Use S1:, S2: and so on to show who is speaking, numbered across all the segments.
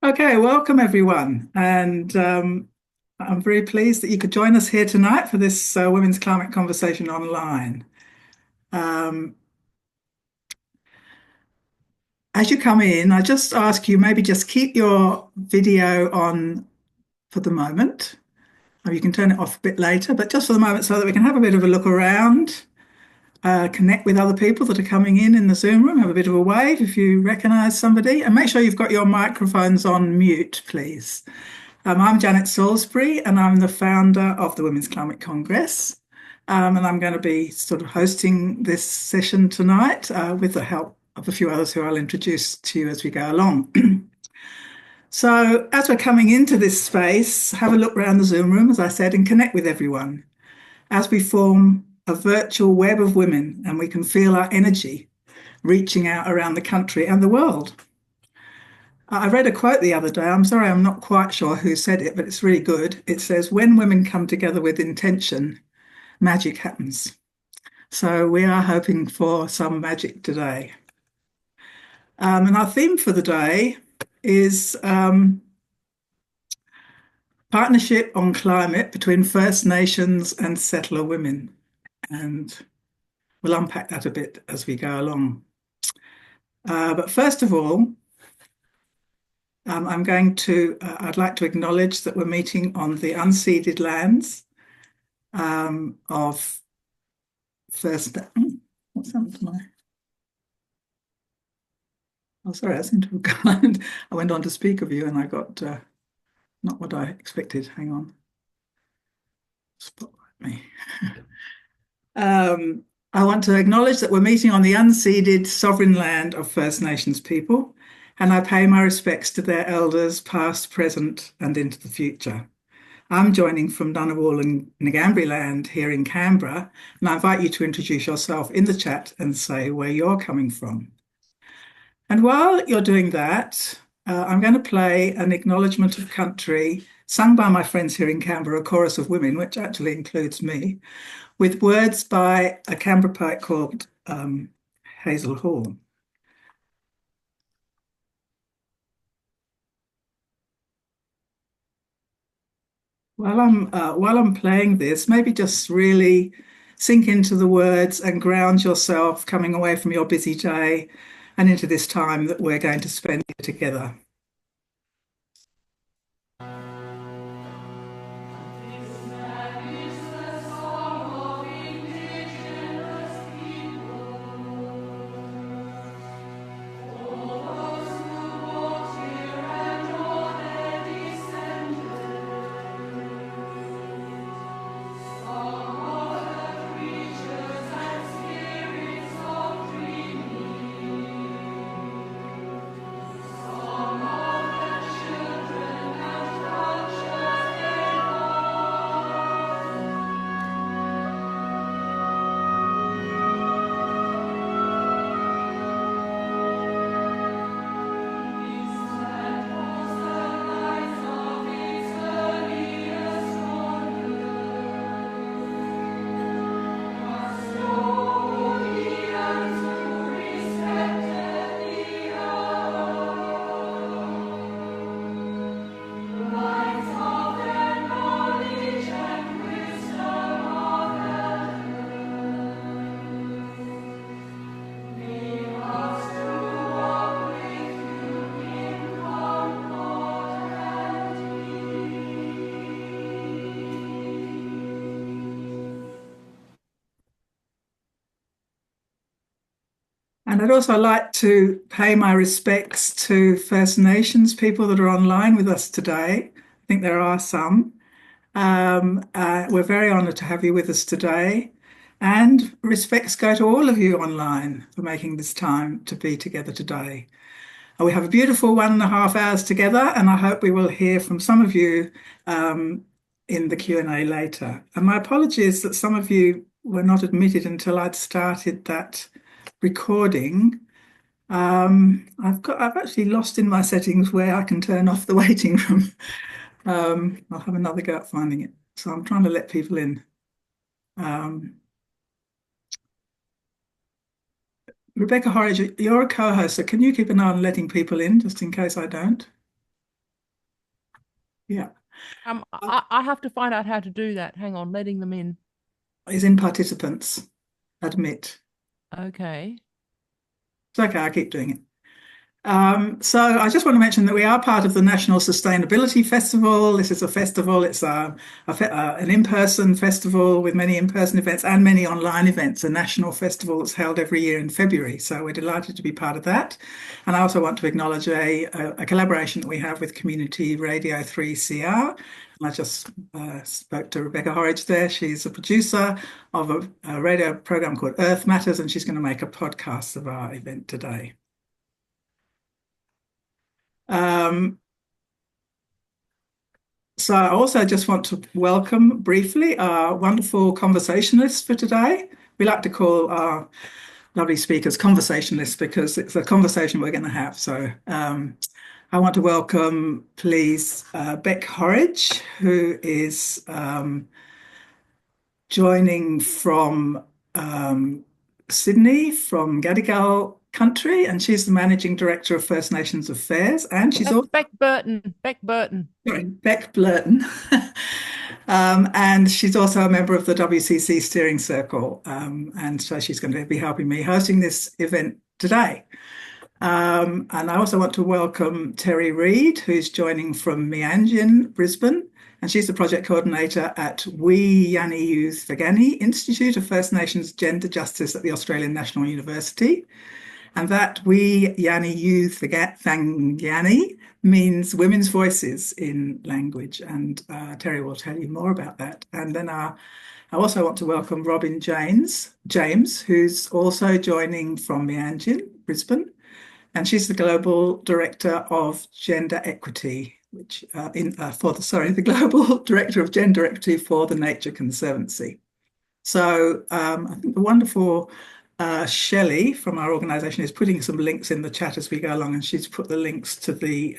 S1: Okay, welcome everyone. I'm very pleased that you could join us here tonight for this Women's Climate Conversation online. Um, as you come in, I just ask you maybe just keep your video on for the moment. Or you can turn it off a bit later, but just for the moment so that we can have a bit of a look around, connect with other people that are coming in the Zoom room, have a bit of a wave if you recognise somebody, and make sure you've got your microphones on mute, please. I'm Janet Salisbury, and I'm the founder of the Women's Climate Congress. And I'm going to be sort of hosting this session tonight with the help of a few others who I'll introduce to you as we go along. So, as we're coming into this space, have a look around the Zoom room, as I said, and connect with everyone as we form a virtual web of women and we can feel our energy reaching out around the country and the world. I read a quote the other day. I'm sorry, I'm not quite sure who said it, but it's really good. It says, "When women come together with intention, magic happens." So we are hoping for some magic today. And our theme for the day is partnership on climate between First Nations and settler women. And we'll unpack that a bit as we go along. But first of all, I'd like to acknowledge that we're meeting on the unceded lands of First. What's happened to my? Oh, sorry, I seem to have gone. I went on to speaker view and I got not what I expected. Hang on. Spotlight me. I want to acknowledge that we're meeting on the unceded sovereign land of First Nations people, and I pay my respects to their elders, past, present, and into the future. I'm joining from Ngunnawal and Ngambri land here in Canberra, and I invite you to introduce yourself in the chat and say where you're coming from. And while you're doing that, I'm going to play an acknowledgement of country sung by my friends here in Canberra, a chorus of women, which actually includes me, with words by a Canberra poet called Hazel Hall. While I'm playing this, maybe just really sink into the words and ground yourself coming away from your busy day and into this time that we're going to spend here together. And I'd also like to pay my respects to First Nations people that are online with us today. I think there are some. We're very honoured to have you with us today. And respects go to all of you online for making this time to be together today. We have a beautiful 1.5 hours together, and I hope we will hear from some of you in the Q&A later. And my apologies that some of you were not admitted until I'd started that recording. I've actually lost in my settings where I can turn off the waiting room. I'll have another go at finding it. So I'm trying to let people in. Rebecca Horridge, you're a co-host, so can you keep an eye on letting people in just in case I don't? Yeah.
S2: I have to find out how to do that. Hang on, letting them in.
S1: Is in participants. Admit.
S2: Okay.
S1: It's okay, I keep doing it. So I just want to mention that we are part of the National Sustainability Festival. This is a festival. It's an in-person festival with many in-person events and many online events. A national festival that's held every year in February. So we're delighted to be part of that. And I also want to acknowledge a collaboration that we have with Community Radio 3CR. And I just spoke to Rebecca Horridge there. She's a producer of a radio program called Earth Matters, and she's going to make a podcast of our event today. Um, so I also just want to welcome briefly our wonderful conversationalists for today. We like to call our lovely speakers conversationalists because it's a conversation we're going to have. So I want to welcome, please, Beck Horridge, who is joining from Sydney, from Gadigal country, and she's the Managing Director of First Nations Affairs, and she's
S2: That's
S1: also
S2: Beck Burton. Beck Burton.
S1: sorry, Beck Blurton. And she's also a member of the WCC Steering Circle. And so she's going to be helping me hosting this event today. And I also want to welcome Terri Reid, who's joining from Meanjin, Brisbane. And she's the project coordinator at Wiyi, Yani, Thangani Institute of First Nations Gender Justice at the Australian National University. And that Wiyi, Yani, Thangani means women's voices in language. And Terri will tell you more about that. And then I also want to welcome Robyn James, who's also joining from Meanjin, Brisbane. And she's the Global Director of Gender Equity, the Global Director of Gender Equity for the Nature Conservancy. So I think the wonderful Shelley from our organisation is putting some links in the chat as we go along, and she's put the links to the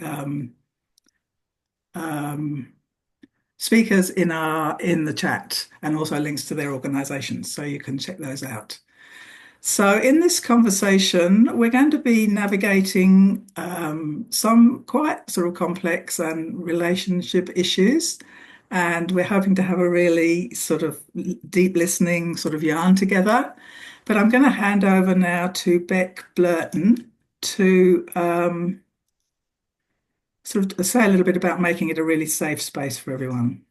S1: speakers in the chat, and also links to their organisations, so you can check those out. So in this conversation, we're going to be navigating some quite sort of complex and relationship issues. And we're hoping to have a really sort of deep listening sort of yarn together. But I'm going to hand over now to Beck Blurton to sort of say a little bit about making it a really safe space for everyone.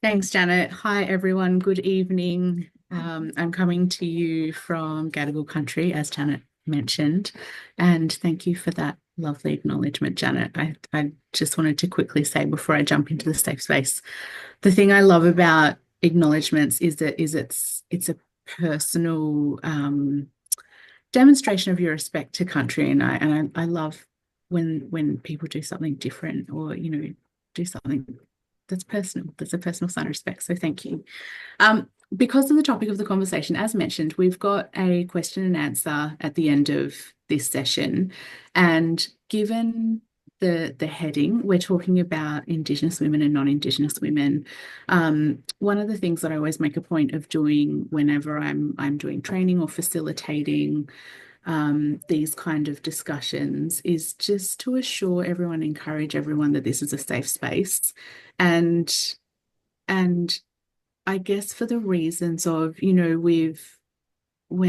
S3: Thanks, Janet. Hi, everyone. Good evening. I'm coming to you from Gadigal country, as Janet mentioned, and thank you for that lovely acknowledgement, Janet. I just wanted to quickly say before I jump into the safe space, the thing I love about acknowledgements is it's a personal demonstration of your respect to country, and I love when people do something different, or do something that's personal. That's a personal sign of respect. So thank you. Because of the topic of the conversation, as mentioned, we've got a question and answer at the end of this session. And given the heading, we're talking about Indigenous women and non-Indigenous women. One of the things that I always make a point of doing whenever I'm doing training or facilitating these kind of discussions is just to assure everyone, encourage everyone that this is a safe space. And I guess for the reasons of, we're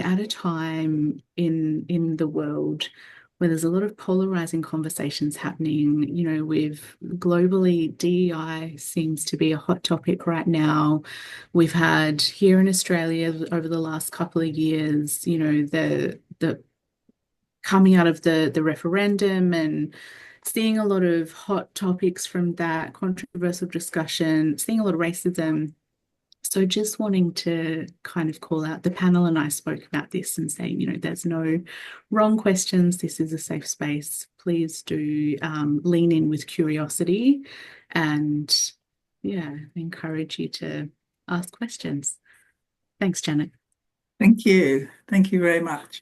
S3: at a time in the world where there's a lot of polarizing conversations happening. With globally, DEI seems to be a hot topic right now. We've had here in Australia over the last couple of years, the coming out of the referendum and seeing a lot of hot topics from that, controversial discussion, seeing a lot of racism. So just wanting to kind of call out, the panel and I spoke about this and saying, there's no wrong questions. This is a safe space. Please do lean in with curiosity and, encourage you to ask questions. Thanks, Janet.
S1: Thank you. Thank you very much.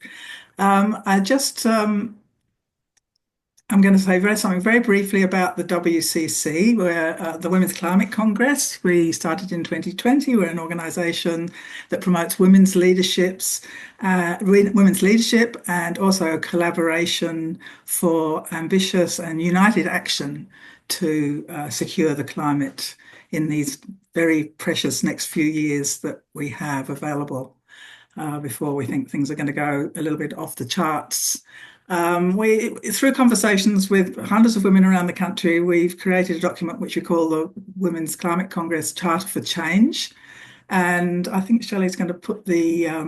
S1: I'm going to say something very briefly about the WCC, where the Women's Climate Congress. We started in 2020. We're an organisation that promotes women's leadership, and also collaboration for ambitious and united action to secure the climate in these very precious next few years that we have available before we think things are going to go a little bit off the charts. Through conversations with hundreds of women around the country, we've created a document which we call the Women's Climate Congress Charter for Change. And I think Shelley's going to put the, I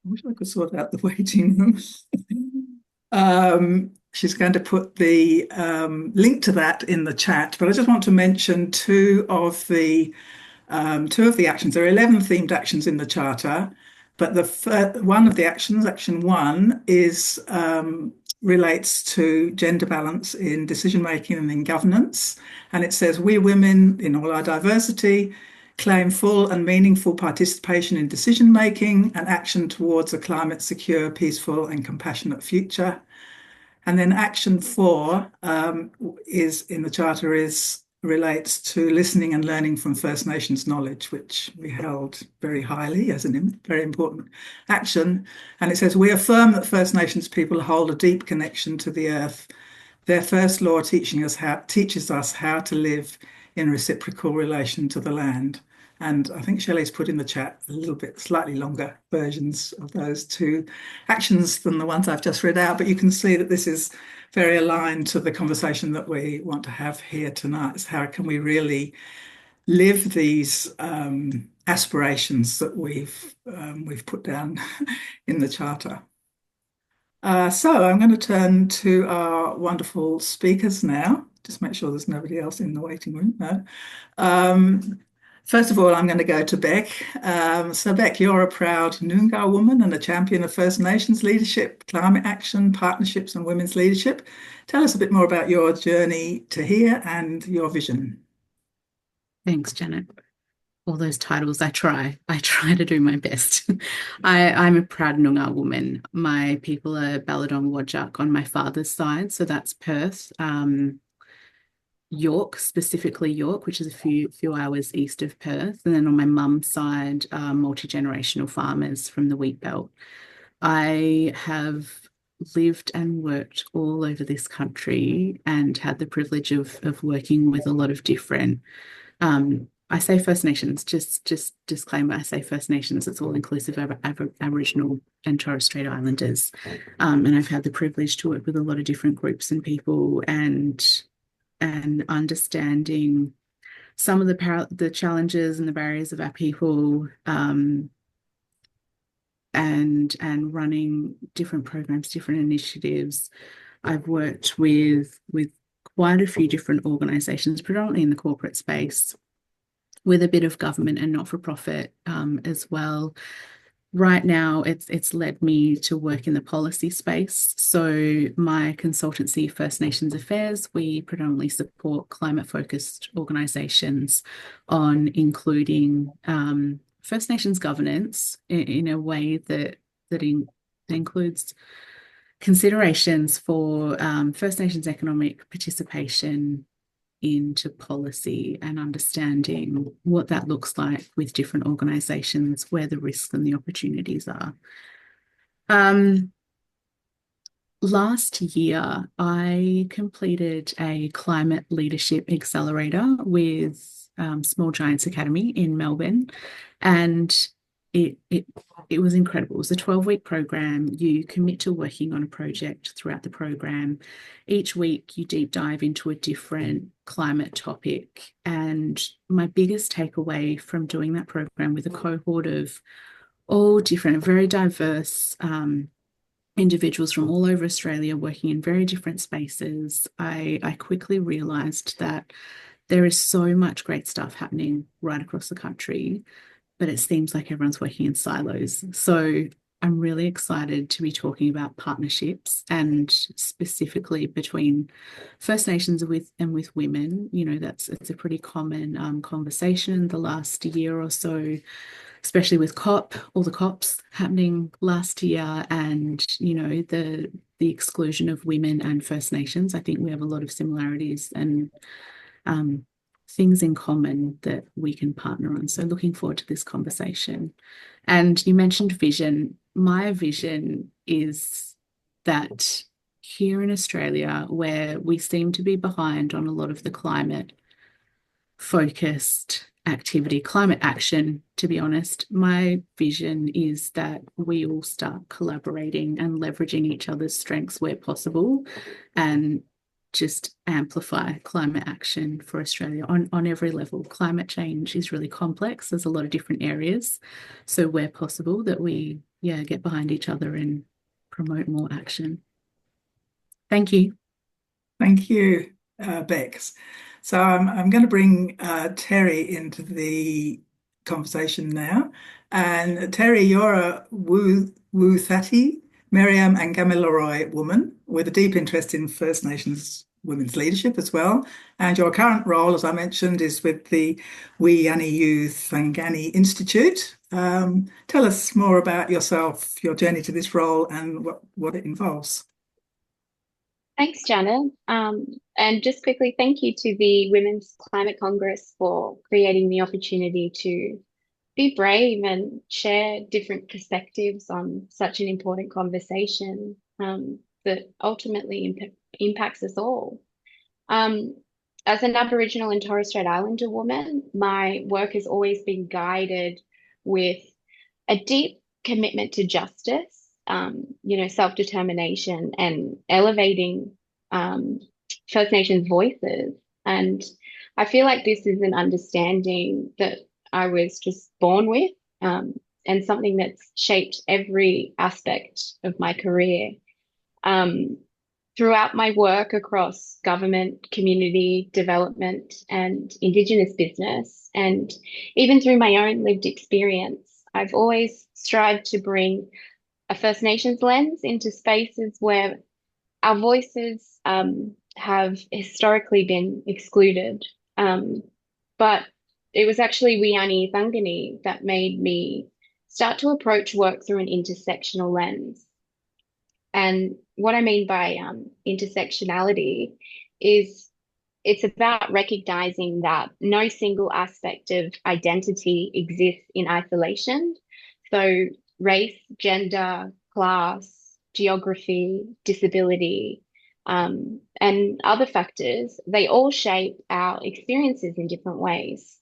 S1: wish I could sort out the waiting room. She's going to put the link to that in the chat, but I just want to mention two of the actions. There are 11 themed actions in the Charter, but one of the actions, Action 1, relates to gender balance in decision making and in governance. And it says, we women, in all our diversity, claim full and meaningful participation in decision making and action towards a climate secure, peaceful and compassionate future. And then Action 4 is in the Charter relates to listening and learning from First Nations knowledge, which we held very highly as a very important action. And it says, we affirm that First Nations people hold a deep connection to the earth. Their first law teaches us how to live in reciprocal relation to the land. And I think Shelley's put in the chat a little bit slightly longer versions of those two actions than the ones I've just read out. But you can see that this is very aligned to the conversation that we want to have here tonight. Is how can we really live these aspirations that we've put down in the Charter? So I'm going to turn to our wonderful speakers now. Just make sure there's nobody else in the waiting room. No. First of all, I'm going to go to Beck. So Beck, you're a proud Noongar woman and a champion of First Nations leadership, climate action, partnerships and women's leadership. Tell us a bit more about your journey to here and your vision.
S3: Thanks, Janet. All those titles, I try to do my best. I'm a proud Noongar woman. My people are Balladong Whadjuk on my father's side, so that's Perth. York, specifically York, which is a few hours east of Perth. And then on my mum's side, multi-generational farmers from the wheat belt. I have lived and worked all over this country and had the privilege of working with a lot of different, I say First Nations, just disclaimer, I say First Nations, it's all inclusive of Aboriginal and Torres Strait Islanders. And I've had the privilege to work with a lot of different groups and people and understanding some of the challenges and the barriers of our people, and running different programs, different initiatives. I've worked with quite a few different organisations, predominantly in the corporate space, with a bit of government and not-for-profit as well. Right now, it's led me to work in the policy space. So my consultancy, First Nations Affairs, we predominantly support climate-focused organisations on including First Nations governance in a way that includes considerations for First Nations economic participation into policy and understanding what that looks like with different organisations, where the risks and the opportunities are. Last year, I completed a climate leadership accelerator with Small Giants Academy in Melbourne, and it was incredible. It was a 12-week program. You commit to working on a project throughout the program. Each week you deep dive into a different climate topic. And my biggest takeaway from doing that program with a cohort of all different, very diverse individuals from all over Australia working in very different spaces, I quickly realised that there is so much great stuff happening right across the country, but it seems like everyone's working in silos. So I'm really excited to be talking about partnerships, and specifically between First Nations with women. You know, it's a pretty common conversation the last year or so, especially with all the COPs happening last year, and you know, the exclusion of women and First Nations. I think we have a lot of similarities and things in common that we can partner on. So looking forward to this conversation. And you mentioned vision. My vision is that here in Australia, where we seem to be behind on a lot of the climate focused activity, climate action, to be honest, my vision is that we all start collaborating and leveraging each other's strengths where possible and just amplify climate action for Australia on every level. Climate change is really complex. There's a lot of different areas. So where possible that we, get behind each other and promote more action. Thank you.
S1: Thank you, Bex. So I'm going to bring Terri into the conversation now. And Terri, you're a Wuthati, Miriam and Gamilaroi woman with a deep interest in First Nations women's leadership as well. And your current role, as I mentioned, is with the Wiyi Thangani Institute. Tell us more about yourself, your journey to this role, and what it involves.
S4: Thanks, Janet. And just quickly, thank you to the Women's Climate Congress for creating the opportunity to be brave and share different perspectives on such an important conversation that ultimately impacts us all. As an Aboriginal and Torres Strait Islander woman, my work has always been guided with a deep commitment to justice, self-determination and elevating First Nations voices. And I feel like this is an understanding that I was just born with, and something that's shaped every aspect of my career. Throughout my work across government, community development, and Indigenous business, and even through my own lived experience, I've always strived to bring a First Nations lens into spaces where our voices have historically been excluded. But it was actually Yani Thangani that made me start to approach work through an intersectional lens. And what I mean by intersectionality is it's about recognizing that no single aspect of identity exists in isolation. So race, gender, class, geography, disability, and other factors, they all shape our experiences in different ways.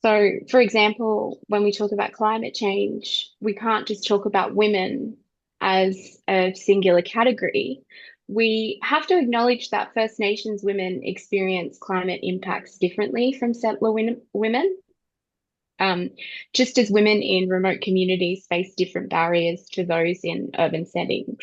S4: So, for example, when we talk about climate change, we can't just talk about women as a singular category. We have to acknowledge that First Nations women experience climate impacts differently from settler women. Just as women in remote communities face different barriers to those in urban settings.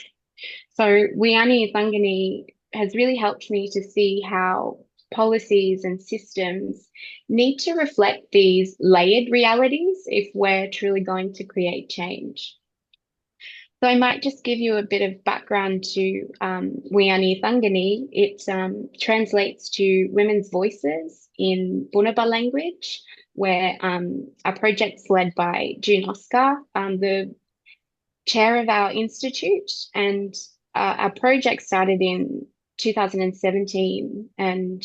S4: So Wiyi Thangani has really helped me to see how policies and systems need to reflect these layered realities if we're truly going to create change. So I might just give you a bit of background to Wiyi Thangani. It translates to women's voices in Bunaba language, where our project's led by June Oscar, the chair of our institute, and our project started in 2017, and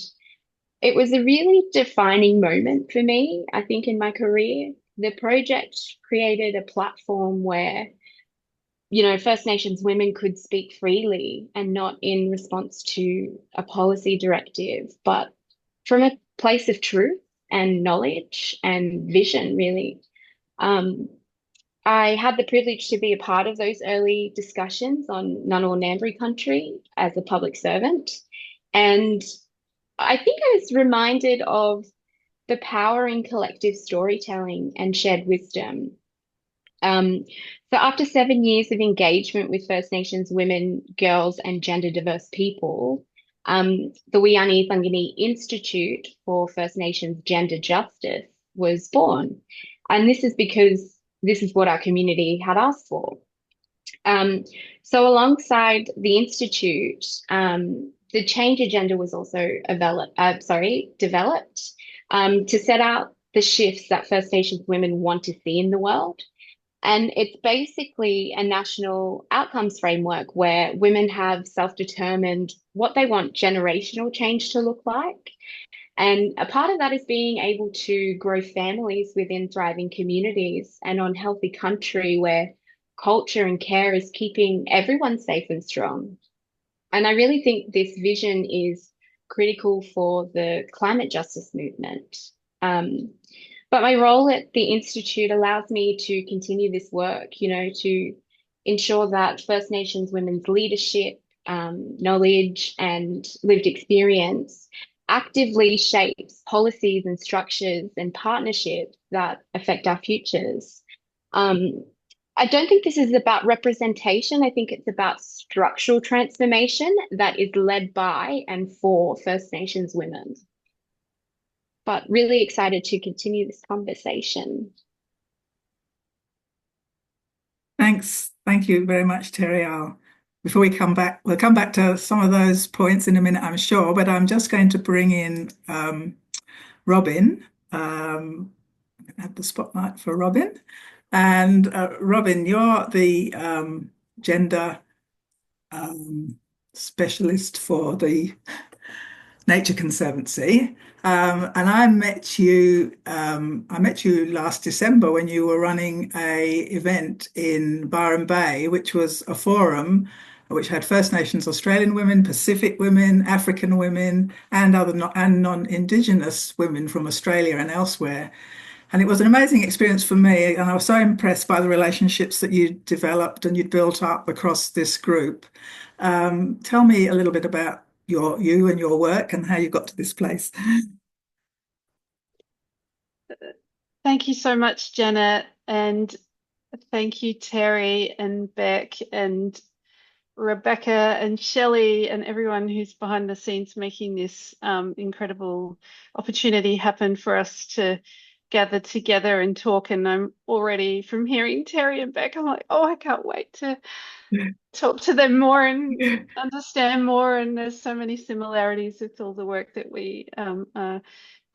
S4: it was a really defining moment for me, I think, in my career. The project created a platform where, First Nations women could speak freely and not in response to a policy directive, but from a place of truth and knowledge and vision, really. I had the privilege to be a part of those early discussions on Ngunnawal Ngambri country as a public servant. And I think I was reminded of the power in collective storytelling and shared wisdom. So after 7 years of engagement with First Nations women, girls, and gender diverse people, the Wiyi Thangani Institute for First Nations Gender Justice was born. And this is because this is what our community had asked for. So alongside the Institute, the change agenda was also developed to set out the shifts that First Nations women want to see in the world. And it's basically a national outcomes framework where women have self-determined what they want generational change to look like. And a part of that is being able to grow families within thriving communities and on healthy country where culture and care is keeping everyone safe and strong. And I really think this vision is critical for the climate justice movement. Um, but my role at the Institute allows me to continue this work, to ensure that First Nations women's leadership, knowledge, and lived experience actively shapes policies and structures and partnerships that affect our futures. Um, I don't think this is about representation. I think it's about structural transformation that is led by and for First Nations women. But really excited to continue this conversation.
S1: Thanks. Thank you very much, Terri. Before we come back, we'll come back to some of those points in a minute, I'm sure, but I'm just going to bring in Robyn. Have the spotlight for Robyn. And Robyn, you're the gender specialist for the Nature Conservancy. And I met you last December when you were running a event in Byron Bay, which was a forum which had First Nations Australian women, Pacific women, African women, and non-Indigenous women from Australia and elsewhere. And it was an amazing experience for me. And I was so impressed by the relationships that you developed and you'd built up across this group. Tell me a little bit about you and your work and how you got to this place.
S5: Thank you so much, Janet, and thank you, Terri and Beck and Rebecca and Shelley and everyone who's behind the scenes making this incredible opportunity happen for us to gather together and talk. And I'm already, from hearing Terri and Beck, I'm like, oh, I can't wait to talk to them more and understand more. And there's so many similarities with all the work that we are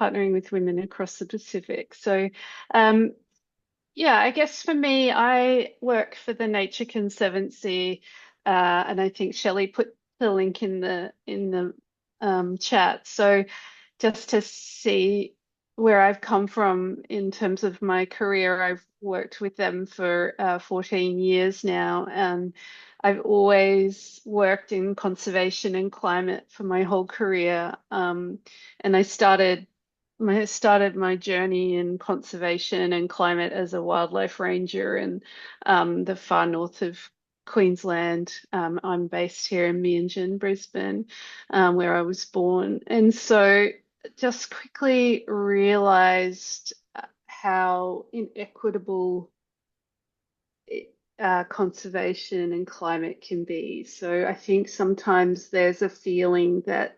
S5: partnering with women across the Pacific. So yeah, I guess for me, I work for the Nature Conservancy, and I think Shelley put the link in the chat. So just to see where I've come from in terms of my career, I've worked with them for 14 years now, and I've always worked in conservation and climate for my whole career. And I started my journey in conservation and climate as a wildlife ranger in the far north of Queensland. I'm based here in Meanjin, Brisbane, where I was born. And so just quickly realized how inequitable conservation and climate can be. So I think sometimes there's a feeling that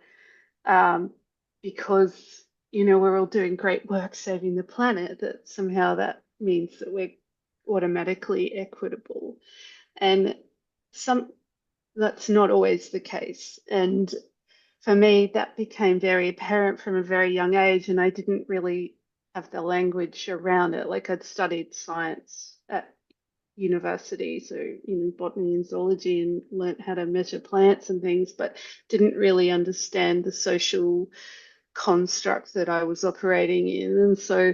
S5: because we're all doing great work saving the planet, that somehow that means that we're automatically equitable. And that's not always the case. And for me, that became very apparent from a very young age, and I didn't really have the language around it. Like, I'd studied science at university, so botany and zoology, and learnt how to measure plants and things, but didn't really understand the social construct that I was operating in. And so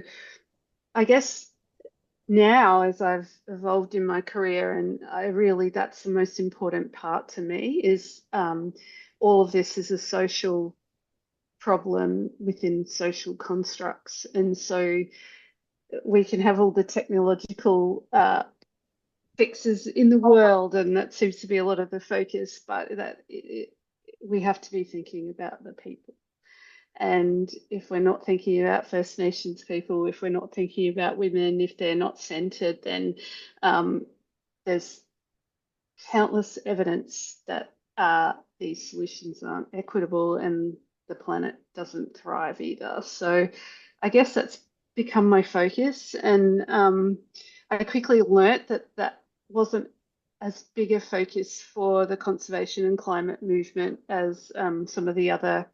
S5: I guess now, as I've evolved in my career, and that's the most important part to me, is all of this is a social problem within social constructs. And so we can have all the technological fixes in the world, and that seems to be a lot of the focus, but we have to be thinking about the people. And if we're not thinking about First Nations people, if we're not thinking about women, if they're not centered, then there's countless evidence that these solutions aren't equitable and the planet doesn't thrive either. So I guess that's become my focus. And I quickly learnt that wasn't as big a focus for the conservation and climate movement as some of the other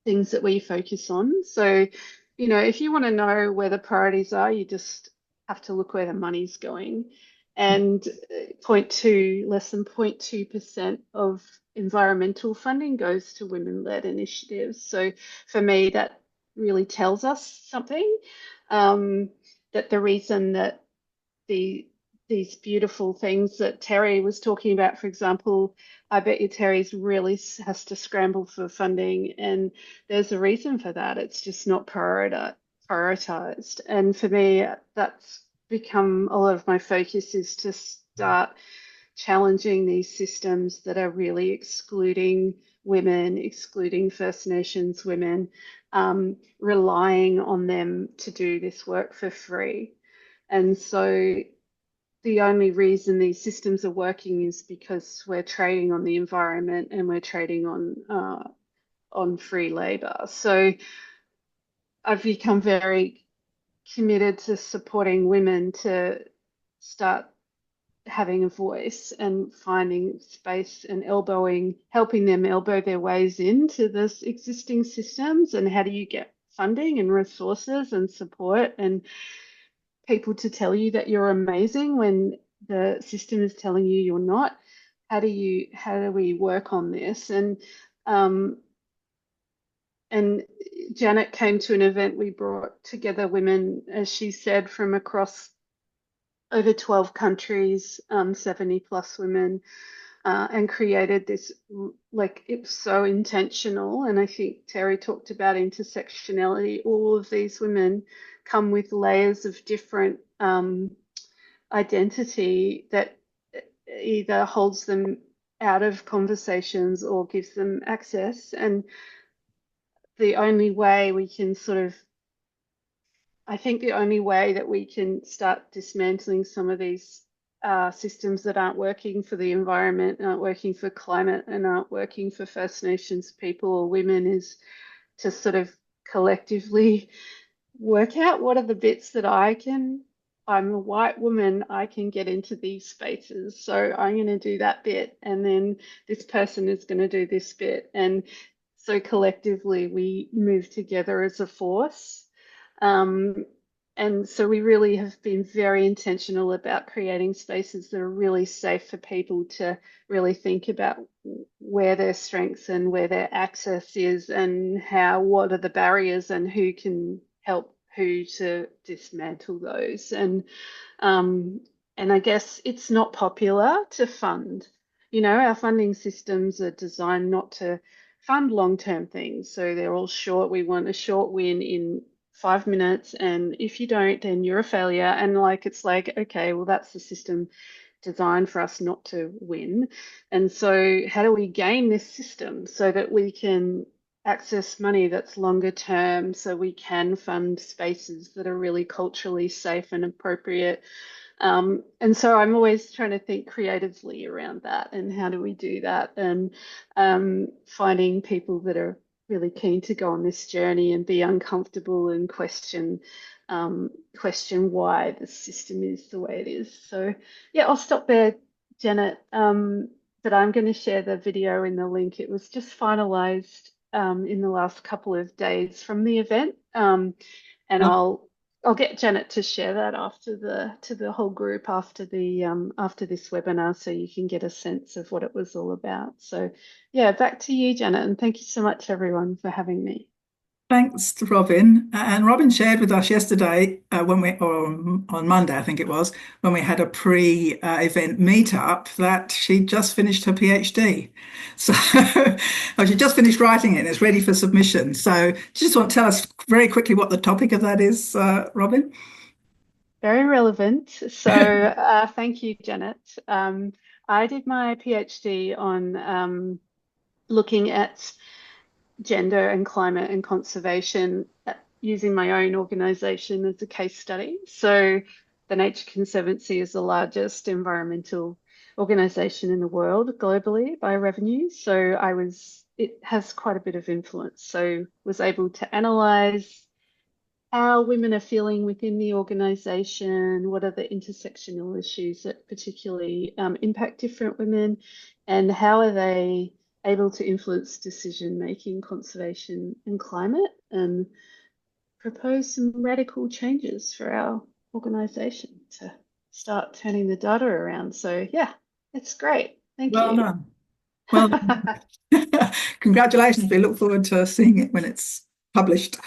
S5: things that we focus on. So, if you want to know where the priorities are, you just have to look where the money's going. And less than 0.2% of environmental funding goes to women-led initiatives. So for me, that really tells us something, that the reason that the these beautiful things that Terri was talking about. For example, I bet you Terry's really has to scramble for funding, and there's a reason for that. It's just not prioritized. And for me, that's become a lot of my focus, is to start challenging these systems that are really excluding women, excluding First Nations women, relying on them to do this work for free. And so the only reason these systems are working is because we're trading on the environment and we're trading on free labor. So I've become very committed to supporting women to start having a voice and finding space and helping them elbow their ways into this existing systems. And how do you get funding and resources and support and people to tell you that you're amazing when the system is telling you you're not? How do we work on this? And Janet came to an event. We brought together women, as she said, from across over 12 countries, 70 plus women, and created this, like, it was so intentional. And I think Terri talked about intersectionality. All of these women come with layers of different identity that either holds them out of conversations or gives them access. And the only way we can I think the only way that we can start dismantling some of these systems that aren't working for the environment, aren't working for climate, and aren't working for First Nations people or women is to sort of collectively work out what are the bits that I'm a white woman, I can get into these spaces. So I'm going to do that bit. And then this person is going to do this bit. And so collectively we move together as a force. And so we really have been very intentional about creating spaces that are really safe for people to really think about where their strengths and where their access is, and what are the barriers and who can help who to dismantle those. And I guess it's not popular to fund. Our funding systems are designed not to fund long-term things. So they're all short. We want a short win in 5 minutes, and if you don't, then you're a failure. And it's like, okay, well, that's the system designed for us not to win. And so how do we game this system so that we can access money that's longer term, so we can fund spaces that are really culturally safe and appropriate? And so I'm always trying to think creatively around that, and how do we do that, and finding people that are really keen to go on this journey and be uncomfortable and question why the system is the way it is. So yeah, I'll stop there, Janet. But I'm going to share the video in the link. It was just finalized in the last couple of days from the event, and I'll get Janet to share that to the whole group after this webinar, so you can get a sense of what it was all about. So yeah, back to you, Janet, and thank you so much, everyone, for having me.
S1: Thanks to Robyn. And Robyn shared with us yesterday, or on Monday, I think it was, when we had a pre-event meetup, that she just finished her PhD. So she just finished writing it and it's ready for submission. So just want to tell us very quickly what the topic of that is, Robyn?
S5: Very relevant. So thank you, Janet. I did my PhD on looking at gender and climate and conservation using my own organisation as a case study. So the Nature Conservancy is the largest environmental organisation in the world globally by revenue. So it has quite a bit of influence. So was able to analyse how women are feeling within the organisation, what are the intersectional issues that particularly impact different women, and how are they able to influence decision making, conservation and climate, and propose some radical changes for our organisation to start turning the data around. So yeah, it's great. Thank you.
S1: Well done. Well done. Congratulations. We look forward to seeing it when it's published.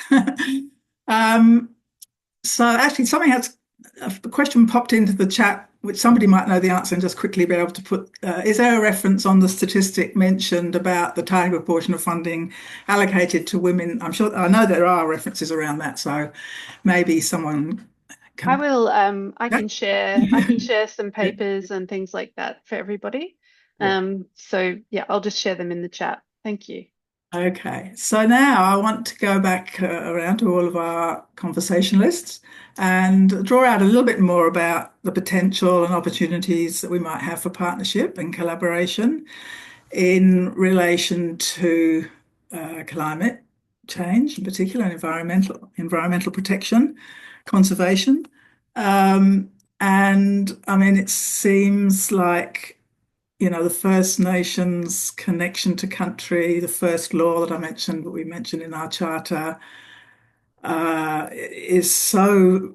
S1: So actually something that's a question popped into the chat, which somebody might know the answer and just quickly be able to put, is there a reference on the statistic mentioned about the target proportion of funding allocated to women? I know there are references around that, so maybe someone
S5: I
S1: can.
S5: will, I
S1: Yeah.
S5: can share some papers and things like that for everybody.
S1: Yeah.
S5: So yeah, I'll just share them in the chat. Thank you.
S1: Okay, so now I want to go back around to all of our conversationalists and draw out a little bit more about the potential and opportunities that we might have for partnership and collaboration in relation to climate change, in particular, and environmental protection, conservation. And I mean, it seems like the First Nations connection to country, the first law that I mentioned, what we mentioned in our charter, is so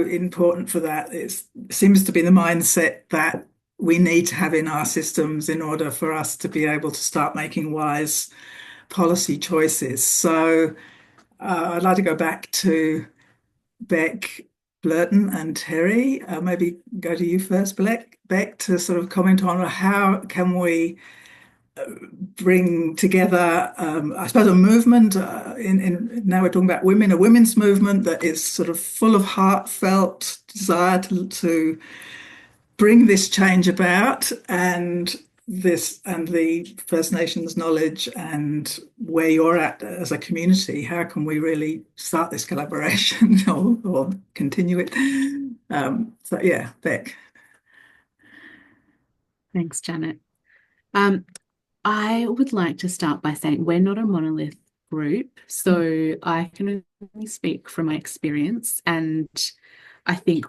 S1: important for that. It seems to be the mindset that we need to have in our systems in order for us to be able to start making wise policy choices. So I'd like to go back to Beck, Blurton, and Terri. Maybe go to you first, Beck, to sort of comment on how can we bring together, I suppose, a movement. Now we're talking about women, a women's movement that is sort of full of heartfelt desire to bring this change about, and the First Nations knowledge and where you're at as a community. How can we really start this collaboration or continue it? So yeah, Beck.
S3: Thanks, Janet. I would like to start by saying we're not a monolith group, so I can only speak from my experience. And I think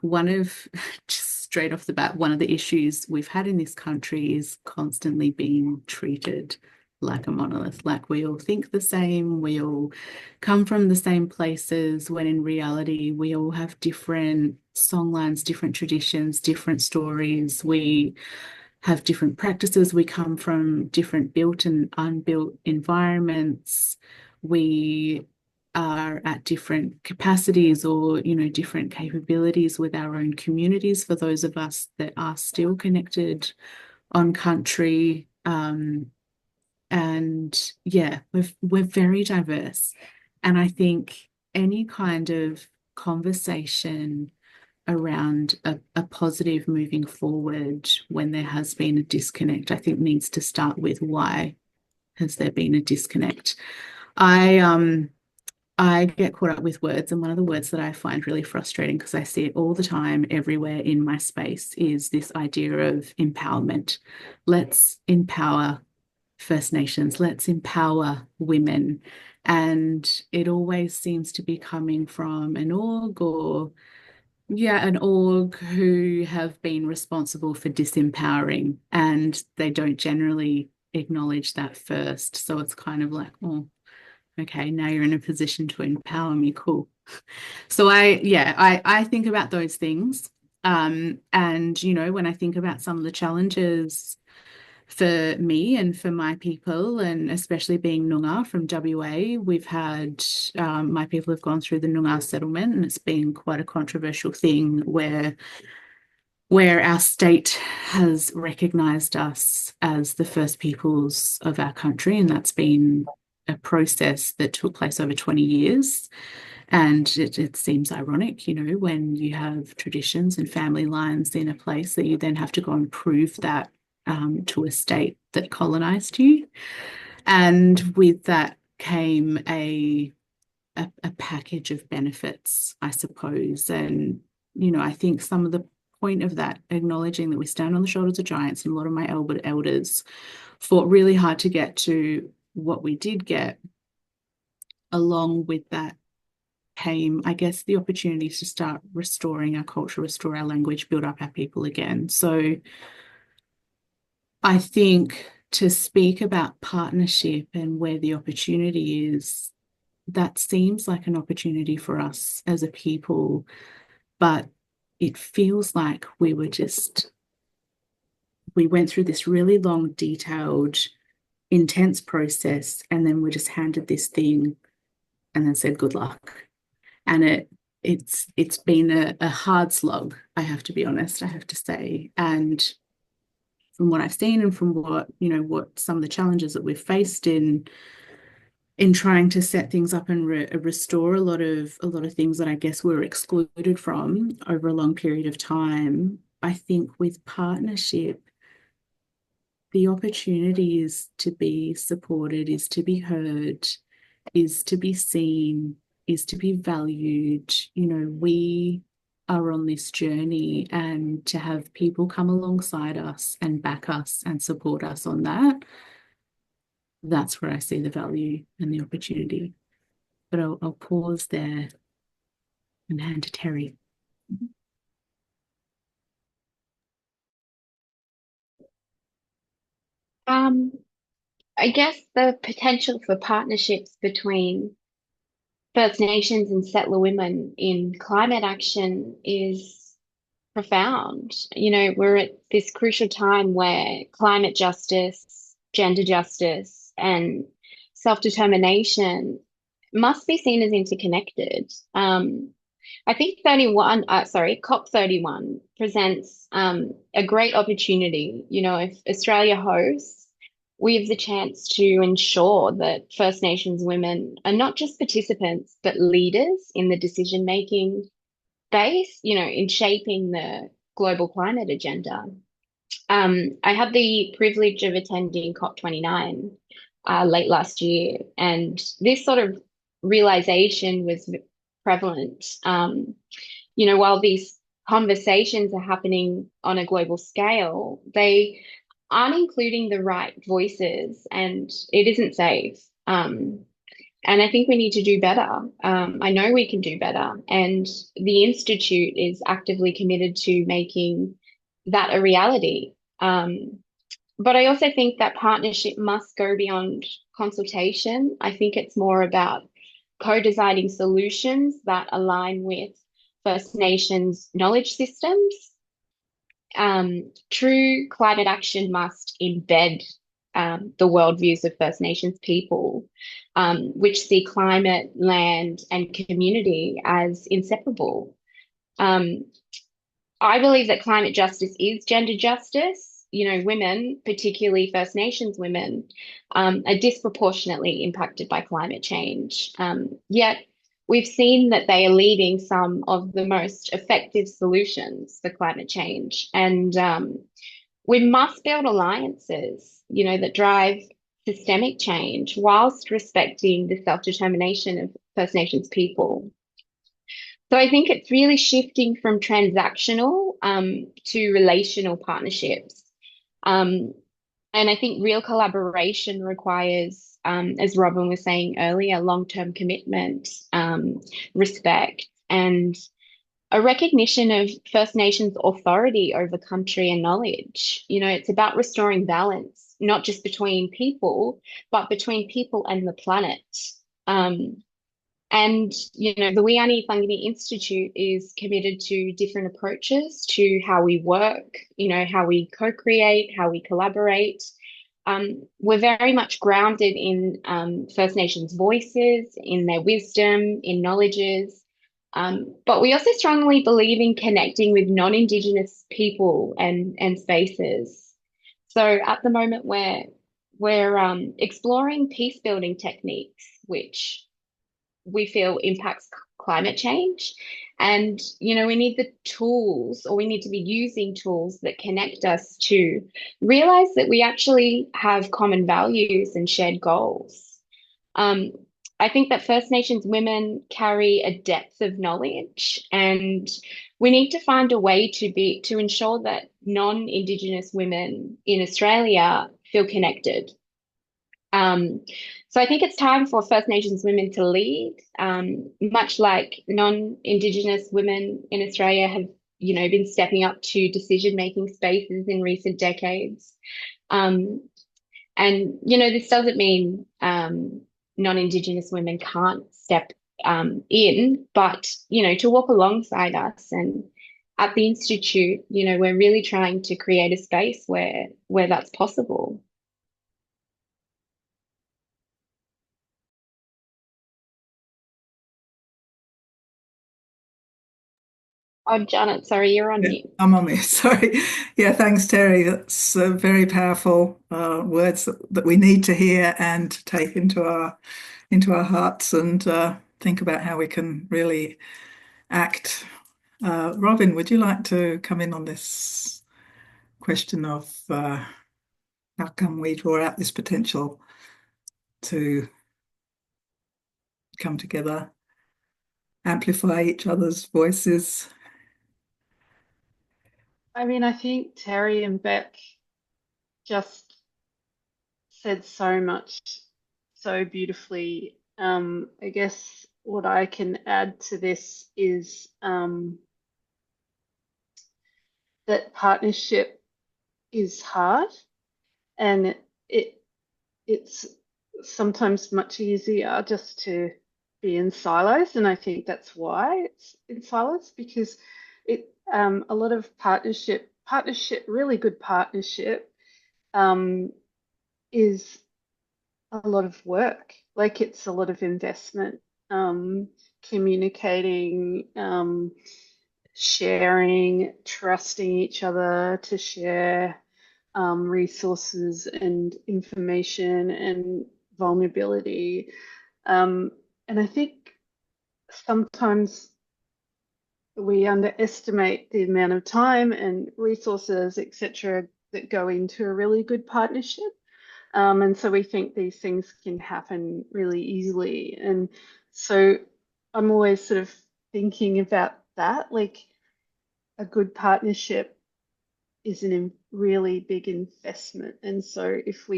S3: just straight off the bat, one of the issues we've had in this country is constantly being treated like a monolith, like we all think the same, we all come from the same places, when in reality, we all have different songlines, different traditions, different stories. We have different practices. We come from different built and unbuilt environments. We are at different capacities or, different capabilities with our own communities for those of us that are still connected on country. And yeah, we're very diverse. And I think any kind of conversation around a positive moving forward when there has been a disconnect, I think needs to start with why has there been a disconnect. I get caught up with words, and one of the words that I find really frustrating, because I see it all the time everywhere in my space, is this idea of empowerment. Let's empower First Nations, let's empower women. And it always seems to be coming from an org who have been responsible for disempowering, and they don't generally acknowledge that first. So it's kind of like, oh, okay, now you're in a position to empower me. Cool. So I think about those things. And, when I think about some of the challenges for me and for my people, and especially being Noongar from WA, we've had, my people have gone through the Noongar settlement, and it's been quite a controversial thing where our state has recognised us as the first peoples of our country, and that's been a process that took place over 20 years. And it seems ironic, when you have traditions and family lines in a place, that you then have to go and prove that to a state that colonised you. And with that came a package of benefits, I suppose. And, I think some of the point of that, acknowledging that we stand on the shoulders of giants, and a lot of my elders fought really hard to get to what we did get. Along with that came, I guess, the opportunity to start restoring our culture, restore our language, build up our people again. So I think to speak about partnership and where the opportunity is, that seems like an opportunity for us as a people, but it feels like we went through this really long, detailed, intense process, and then we're just handed this thing and then said good luck. And it's been a hard slog, I have to be honest, I have to say. And from what I've seen and from what some of the challenges that we've faced in trying to set things up and restore a lot of things that I guess were excluded from over a long period of time, I think with partnership, the opportunity is to be supported, is to be heard, is to be seen, is to be valued. We are on this journey, and to have people come alongside us and back us and support us on that, that's where I see the value and the opportunity. But I'll pause there and hand to Terri.
S4: I guess the potential for partnerships between First Nations and settler women in climate action is profound. We're at this crucial time where climate justice, gender justice, and self-determination must be seen as interconnected. I think COP31 presents a great opportunity. If Australia hosts, we have the chance to ensure that First Nations women are not just participants, but leaders in the decision-making space, in shaping the global climate agenda. I had the privilege of attending COP29 late last year, and this sort of realization was prevalent. While these conversations are happening on a global scale, they aren't including the right voices, and it isn't safe. And I think we need to do better. I know we can do better, and the Institute is actively committed to making that a reality. But I also think that partnership must go beyond consultation. I think it's more about co-designing solutions that align with First Nations knowledge systems. True climate action must embed the worldviews of First Nations people, which see climate, land, and community as inseparable. I believe that climate justice is gender justice. Women, particularly First Nations women, are disproportionately impacted by climate change. Yet we've seen that they are leading some of the most effective solutions for climate change. And we must build alliances, that drive systemic change whilst respecting the self-determination of First Nations people. So I think it's really shifting from transactional to relational partnerships. And I think real collaboration requires, as Robyn was saying earlier, long-term commitment, respect, and a recognition of First Nations authority over country and knowledge. It's about restoring balance, not just between people, but between people and the planet. And, the Yani Thangani Institute is committed to different approaches to how we work, how we co-create, how we collaborate. We're very much grounded in First Nations voices, in their wisdom, in knowledges. But we also strongly believe in connecting with non-Indigenous people and spaces. So at the moment, we're exploring peace-building techniques, which we feel impacts climate change. And, we need the tools, or we need to be using tools that connect us to realize that we actually have common values and shared goals. I think that First Nations women carry a depth of knowledge, and we need to find a way to ensure that non-Indigenous women in Australia feel connected. So I think it's time for First Nations women to lead, much like non-Indigenous women in Australia have, been stepping up to decision-making spaces in recent decades. And, this doesn't mean non-Indigenous women can't step in, but, to walk alongside us. And at the Institute, we're really trying to create a space where that's possible. Oh, Janet, sorry, you're on
S1: Yeah,
S4: mute.
S1: I'm on mute. Sorry. Yeah, thanks, Terri. That's very powerful words that we need to hear and take into our hearts and think about how we can really act. Robyn, would you like to come in on this question of how can we draw out this potential to come together, amplify each other's voices?
S5: I mean, I think Terri and Beck just said so much so beautifully. I guess what I can add to this is that partnership is hard, and it's sometimes much easier just to be in silos, and I think that's why it's in silos, because a lot of really good partnership is a lot of work. Like, it's a lot of investment, communicating, sharing, trusting each other to share resources and information and vulnerability. And I think sometimes we underestimate the amount of time and resources, etc., that go into a really good partnership. And so we think these things can happen really easily. And so I'm always sort of thinking about that, like a good partnership is a really big investment. And so if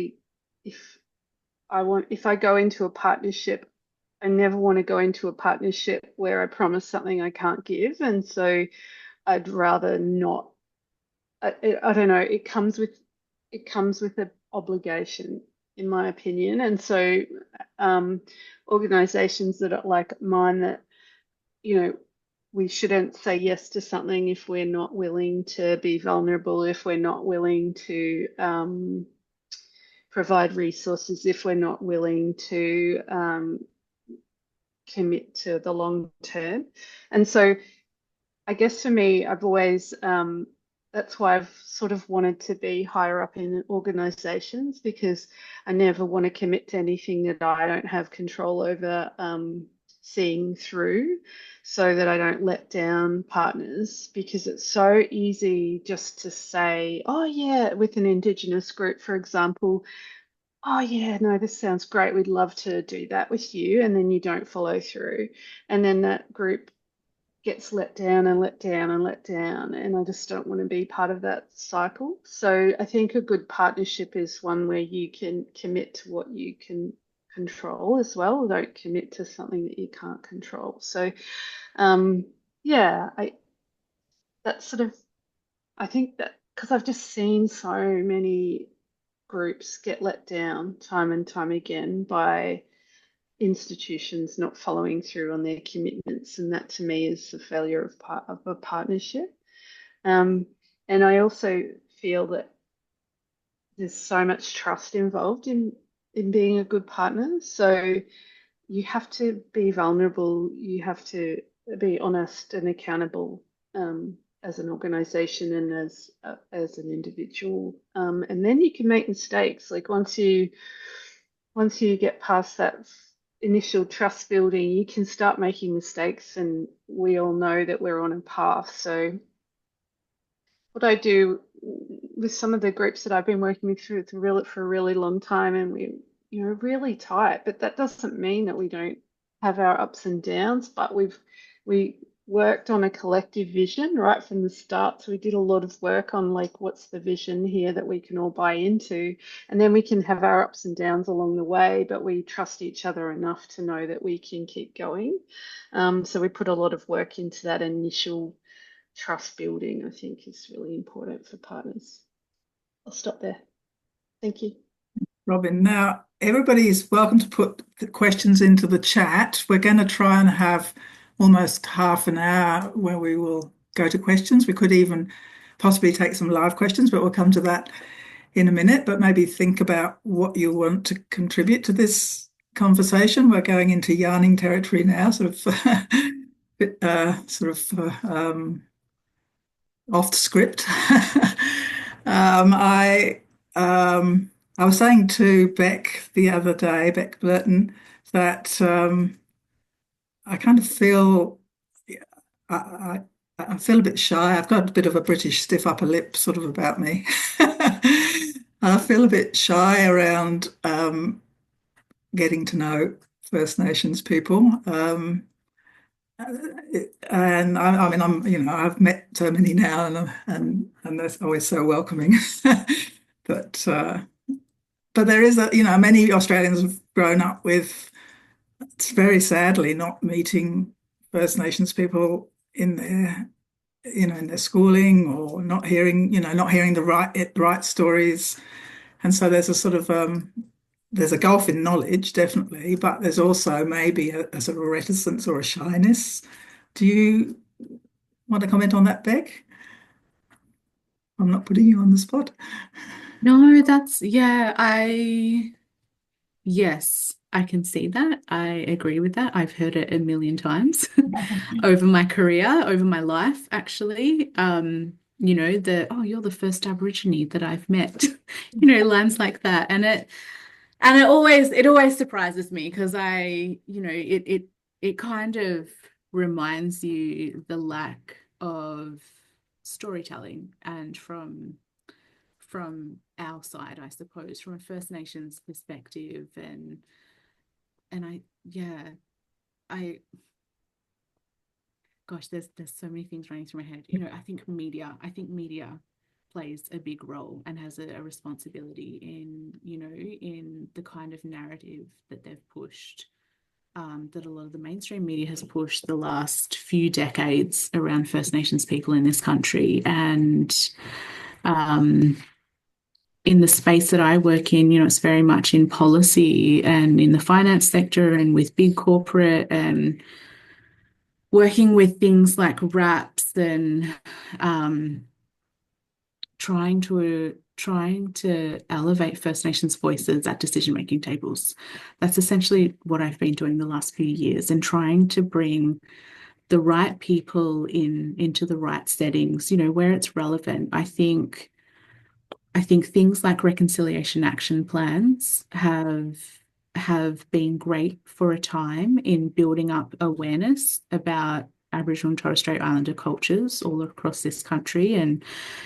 S5: if I go into a partnership, I never want to go into a partnership where I promise something I can't give. And so I'd rather not. I don't know. It comes with an obligation, in my opinion. And so organizations that are like mine, that, you know, we shouldn't say yes to something if we're not willing to be vulnerable, if we're not willing to provide resources, if we're not willing to commit to the long term. And so I guess for me, I've always, that's why I've sort of wanted to be higher up in organizations, because I never want to commit to anything that I don't have control over seeing through, so that I don't let down partners, because it's so easy just to say, oh, yeah, with an Indigenous group, for example, oh, yeah, no, this sounds great. We'd love to do that with you. And then you don't follow through. And then that group gets let down and let down and let down. And I just don't want to be part of that cycle. So I think a good partnership is one where you can commit to what you can control as well. Don't commit to something that you can't control. So yeah, that's sort of, I think that because I've just seen so many groups get let down time and time again by institutions not following through on their commitments, and that to me is the failure of a partnership. And I also feel that there's so much trust involved in being a good partner. So you have to be vulnerable, you have to be honest and accountable, as an organization and as an individual, and then you can make mistakes. Like, once you get past that initial trust building, you can start making mistakes, and we all know that we're on a path. So what I do with some of the groups that I've been working with for a really long time, and we, really tight, but that doesn't mean that we don't have our ups and downs, but we worked on a collective vision right from the start. So we did a lot of work on, like, what's the vision here that we can all buy into, and then we can have our ups and downs along the way, but we trust each other enough to know that we can keep going. So we put a lot of work into that initial trust building. I think is really important for partners. I'll stop there. Thank you.
S1: Robyn, now everybody is welcome to put the questions into the chat. We're going to try and have almost half an hour where we will go to questions. We could even possibly take some live questions, but we'll come to that in a minute. But maybe think about what you want to contribute to this conversation. We're going into yarning territory now, sort of off the script. I I was saying to Beck the other day, Beck Blurton, that I kind of feel I, I I feel a bit shy. I've got a bit of a British stiff upper lip sort of about me. I feel a bit shy around getting to know First Nations people. And I mean, I've met so many now, and they're always so welcoming. But there is many Australians have grown up with, it's very sadly, not meeting First Nations people in their schooling, or not hearing the right stories. And so there's a sort of there's a gulf in knowledge, definitely, but there's also maybe a sort of a reticence or a shyness. Do you want to comment on that, Beck? I'm not putting you on the spot.
S3: No, yes, I can see that. I agree with that. I've heard it a million times over my career, over my life, actually. Oh, you're the first Aborigine that I've met, lines like that. And it always surprises me because it kind of reminds you the lack of storytelling and from our side, I suppose, from a First Nations perspective. And I gosh, there's so many things running through my head. I think media plays a big role and has a responsibility in the kind of narrative that they've pushed, that a lot of the mainstream media has pushed the last few decades around First Nations people in this country. And in the space that I work in, it's very much in policy and in the finance sector and with big corporate and working with things like RAPs and trying to elevate First Nations voices at decision-making tables. That's essentially what I've been doing the last few years, and trying to bring the right people into the right settings, where it's relevant. I think things like reconciliation action plans have been great for a time in building up awareness about Aboriginal and Torres Strait Islander cultures all across this country, and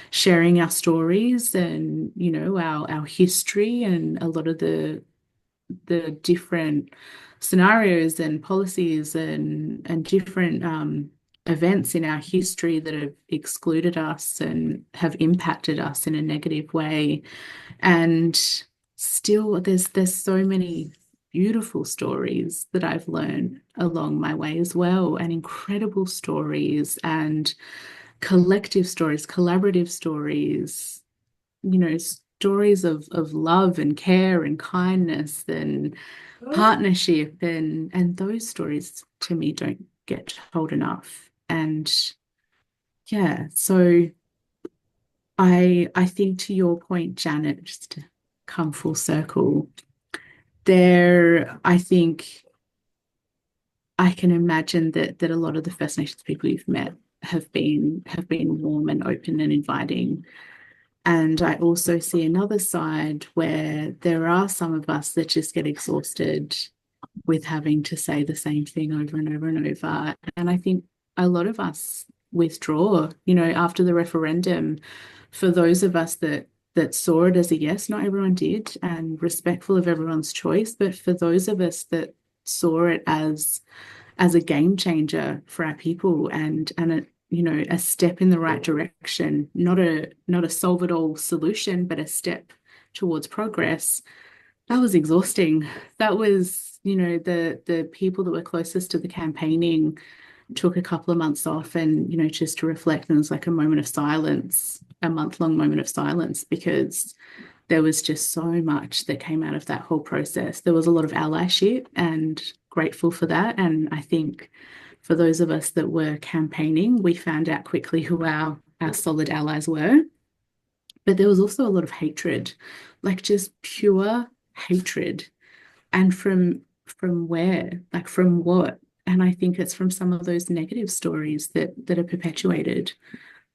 S3: sharing our stories and our history and a lot of the different scenarios and policies and different events in our history that have excluded us and have impacted us in a negative way. And still, there's so many beautiful stories that I've learned along my way as well, and incredible stories and collective stories, collaborative stories, stories of love and care and kindness and partnership, and those stories to me don't get told enough. And yeah, so I think, to your point, Janet, just to come full circle, I think I can imagine that a lot of the First Nations people you've met have been warm and open and inviting. And I also see another side where there are some of us that just get exhausted with having to say the same thing over and over and over. And I think a lot of us withdraw, after the referendum. For those of us that saw it as a yes, not everyone did, and respectful of everyone's choice. But for those of us that saw it as a game changer for our people and a step in the right direction, not a solve it all solution, but a step towards progress, that was exhausting. That was, the people that were closest to the campaigning took a couple of months off and, just to reflect. And it was like a moment of silence, a month-long moment of silence, because there was just so much that came out of that whole process. There was a lot of allyship, and grateful for that. And I think for those of us that were campaigning, we found out quickly who our solid allies were. But there was also a lot of hatred, like just pure hatred. And from where? Like, from what? And I think it's from some of those negative stories that are perpetuated.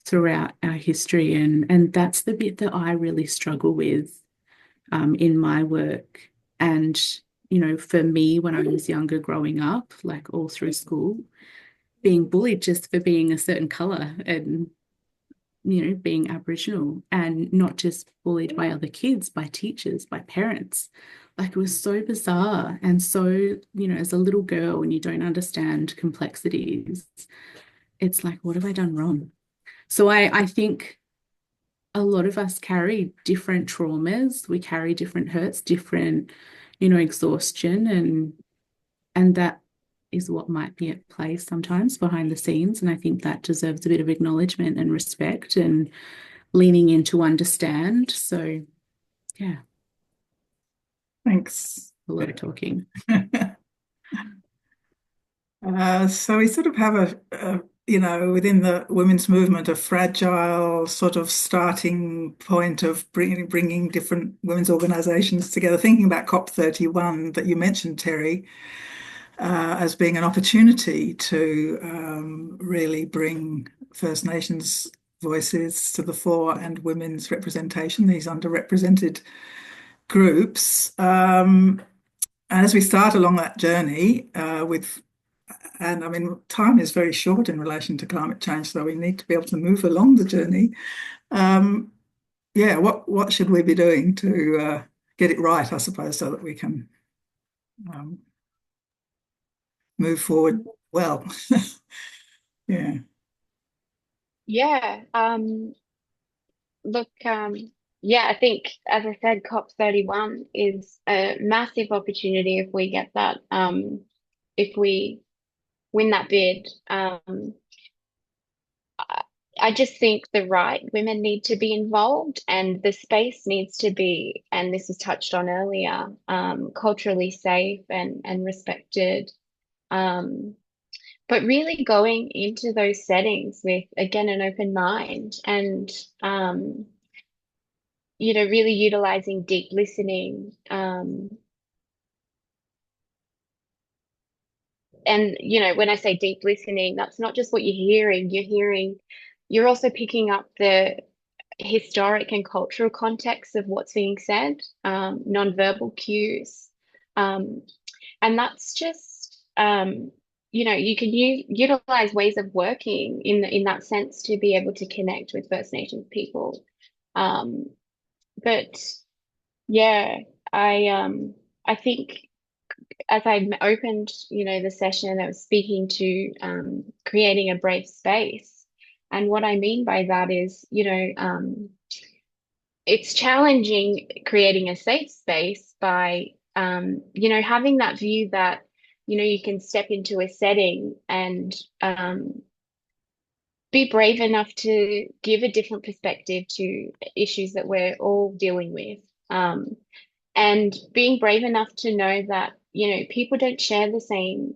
S3: throughout our history, and that's the bit that I really struggle with in my work. And for me, when I was younger, growing up, like all through school, being bullied just for being a certain color and being Aboriginal, and not just bullied by other kids, by teachers, by parents. Like, it was so bizarre. And so, as a little girl, when you don't understand complexities, it's like, what have I done wrong? So I think a lot of us carry different traumas. We carry different hurts, different, exhaustion, and that is what might be at play sometimes behind the scenes. And I think that deserves a bit of acknowledgement and respect and leaning in to understand. So, yeah,
S1: Thanks.
S3: a lot of talking.
S1: So we sort of have within the women's movement, a fragile sort of starting point of bringing different women's organisations together. Thinking about COP31 that you mentioned, Terri, as being an opportunity to really bring First Nations voices to the fore and women's representation, these underrepresented groups. And as we start along that journey and I mean, time is very short in relation to climate change, so we need to be able to move along the journey. Yeah, what should we be doing to get it right, I suppose, so that we can move forward well? Yeah.
S4: Yeah. Look, yeah, I think, as I said, COP31 is a massive opportunity if we get that, if we win that bid. I just think the right women need to be involved, and the space needs to be, and this was touched on earlier, culturally safe and respected. But really going into those settings with, again, an open mind, and really utilizing deep listening. And when I say deep listening, that's not just what you're also picking up the historic and cultural context of what's being said, nonverbal cues. And that's just, you can utilize ways of working in that sense to be able to connect with First Nations people. But yeah, I think, as I opened, the session, I was speaking to creating a brave space. And what I mean by that is, it's challenging creating a safe space by, having that view that, you can step into a setting and be brave enough to give a different perspective to issues that we're all dealing with. And being brave enough to know that, people don't share the same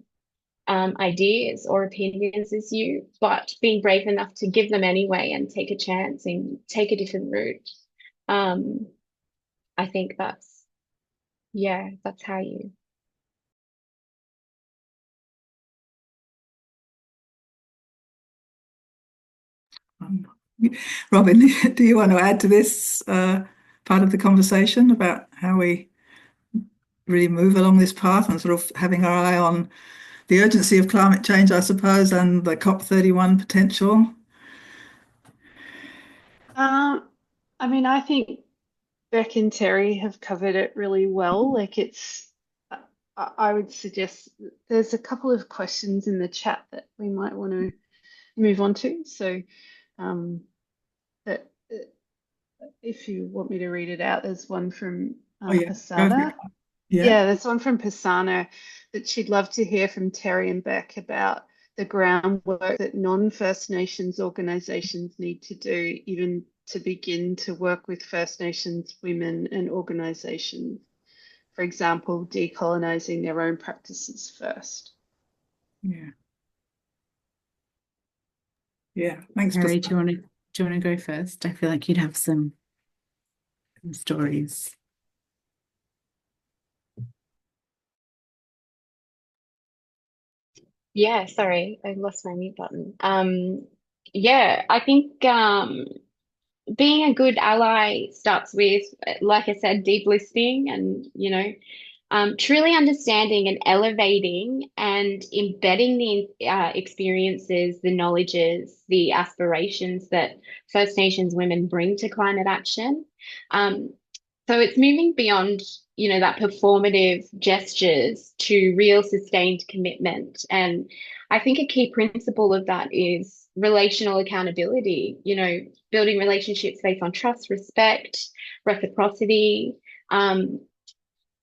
S4: ideas or opinions as you, but being brave enough to give them anyway and take a chance and take a different route. I think that's how you.
S1: Robyn, do you want to add to this part of the conversation about how we really move along this path and sort of having our eye on the urgency of climate change, I suppose, and the COP31 potential?
S5: I mean, I think Beck and Terri have covered it really well. Like, I would suggest there's a couple of questions in the chat that we might want to move on to. So, that if you want me to read it out, there's one from
S1: Yeah,
S5: Pasana.
S1: yeah.
S5: Yeah, there's one from Pasana that she'd love to hear from Terri and Beck about the groundwork that non-First Nations organisations need to do, even to begin to work with First Nations women and organisations. For example, decolonising their own practices first.
S1: Yeah. Yeah, thanks.
S3: Terri, do you want to go first? I feel like you'd have some stories.
S4: Yeah, sorry, I lost my mute button. yeah, I think being a good ally starts with, like I said, deep listening and, truly understanding and elevating and embedding the experiences, the knowledges, the aspirations that First Nations women bring to climate action. Um, so it's moving beyond, that performative gestures to real sustained commitment. And I think a key principle of that is relational accountability, building relationships based on trust, respect, reciprocity. Um,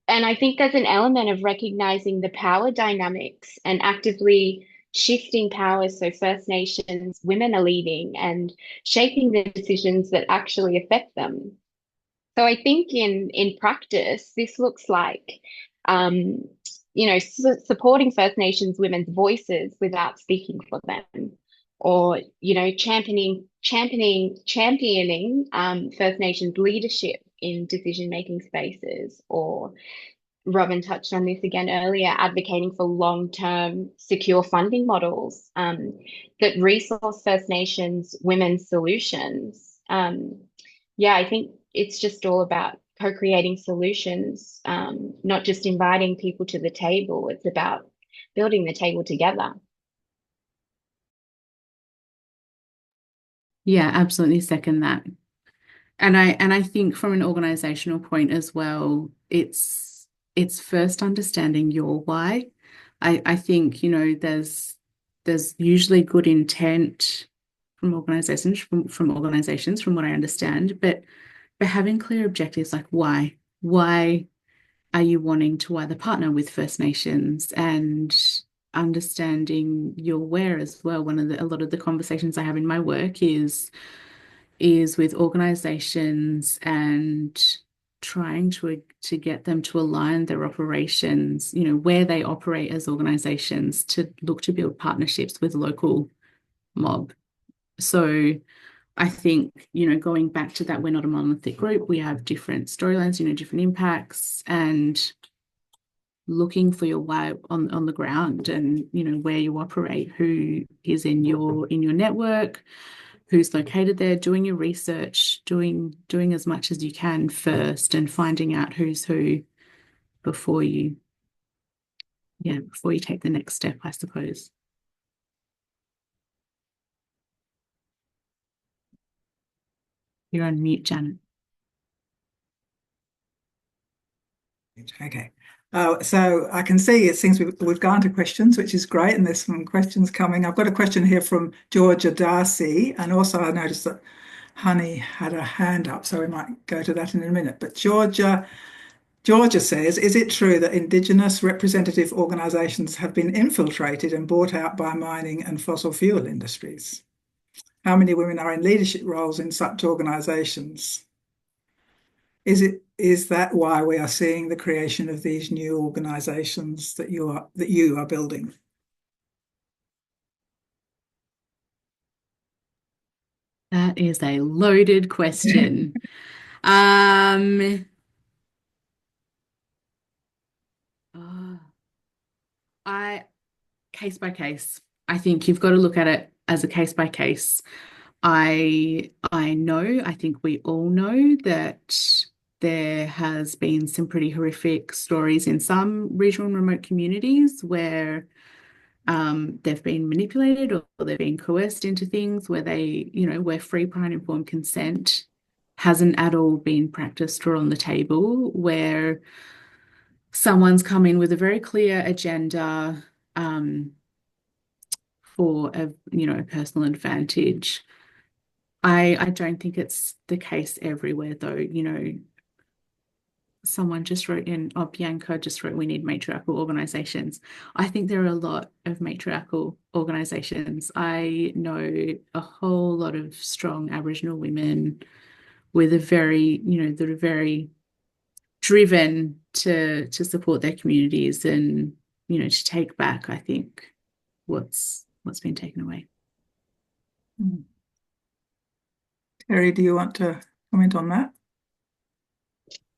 S4: and I think there's an element of recognizing the power dynamics and actively shifting powers so First Nations women are leading and shaping the decisions that actually affect them. So I think in practice, this looks like, um, supporting First Nations women's voices without speaking for them, or championing First Nations leadership in decision-making spaces, or Robyn touched on this again earlier, advocating for long-term secure funding models that resource First Nations women's solutions. Yeah, I think it's just all about co-creating solutions, not just inviting people to the table. It's about building the table together.
S3: Yeah, absolutely second that. And I think from an organizational point as well, it's first understanding your why. I think, there's usually good intent from organizations from what I understand, but having clear objectives like why. Why are you wanting to either partner with First Nations, and understanding your where as well. A lot of the conversations I have in my work is with organizations and trying to get them to align their operations, where they operate as organizations, to look to build partnerships with local mob. So I think, going back to that, we're not a monolithic group. We have different storylines, different impacts, and looking for your why on the ground, and where you operate, who is in your network, who's located there, doing your research, doing as much as you can first, and finding out who's who before you take the next step, I suppose. You're on mute, Janet.
S1: Okay. So I can see it seems we've gone to questions, which is great, and there's some questions coming. I've got a question here from Georgia Darcy, and also I noticed that Honey had a hand up, so we might go to that in a minute. But Georgia says, is it true that Indigenous representative organisations have been infiltrated and bought out by mining and fossil fuel industries? How many women are in leadership roles in such organisations? Is that why we are seeing the creation of these new organisations that you are building?
S3: That is a loaded question. Case by case. I think you've got to look at it as a case by case. I think we all know that there has been some pretty horrific stories in some regional and remote communities where they've been manipulated, or they've been coerced into things where where free, prior, and informed consent hasn't at all been practiced or on the table, where someone's come in with a very clear agenda for a personal advantage. I don't think it's the case everywhere, though. Someone just wrote in, Bianca just wrote, we need matriarchal organisations. I think there are a lot of matriarchal organisations. I know a whole lot of strong Aboriginal women with that are very driven to support their communities, and to take back, I think, what's been taken away.
S1: Terri, do you want to comment on that?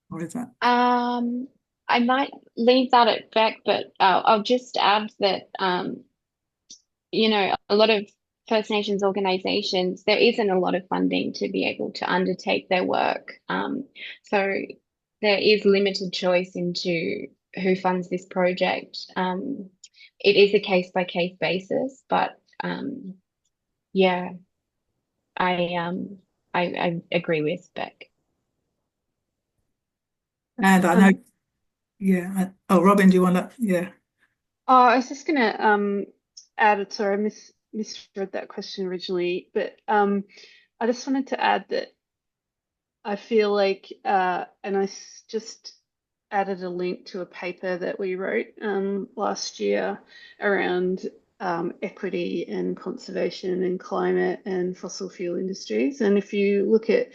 S1: What is that?
S4: I might leave that at back, but I'll just add that a lot of First Nations organisations, there isn't a lot of funding to be able to undertake their work. So there is limited choice into who funds this project. It is a case by case basis, but yeah, I agree with Beck.
S1: And I know, yeah. Oh, Robyn, do you want to? Yeah.
S5: Oh, I was just gonna add it. Sorry, I misread that question originally, but I just wanted to add that I feel like, and just added a link to a paper that we wrote last year around equity and conservation and climate and fossil fuel industries. And if you look at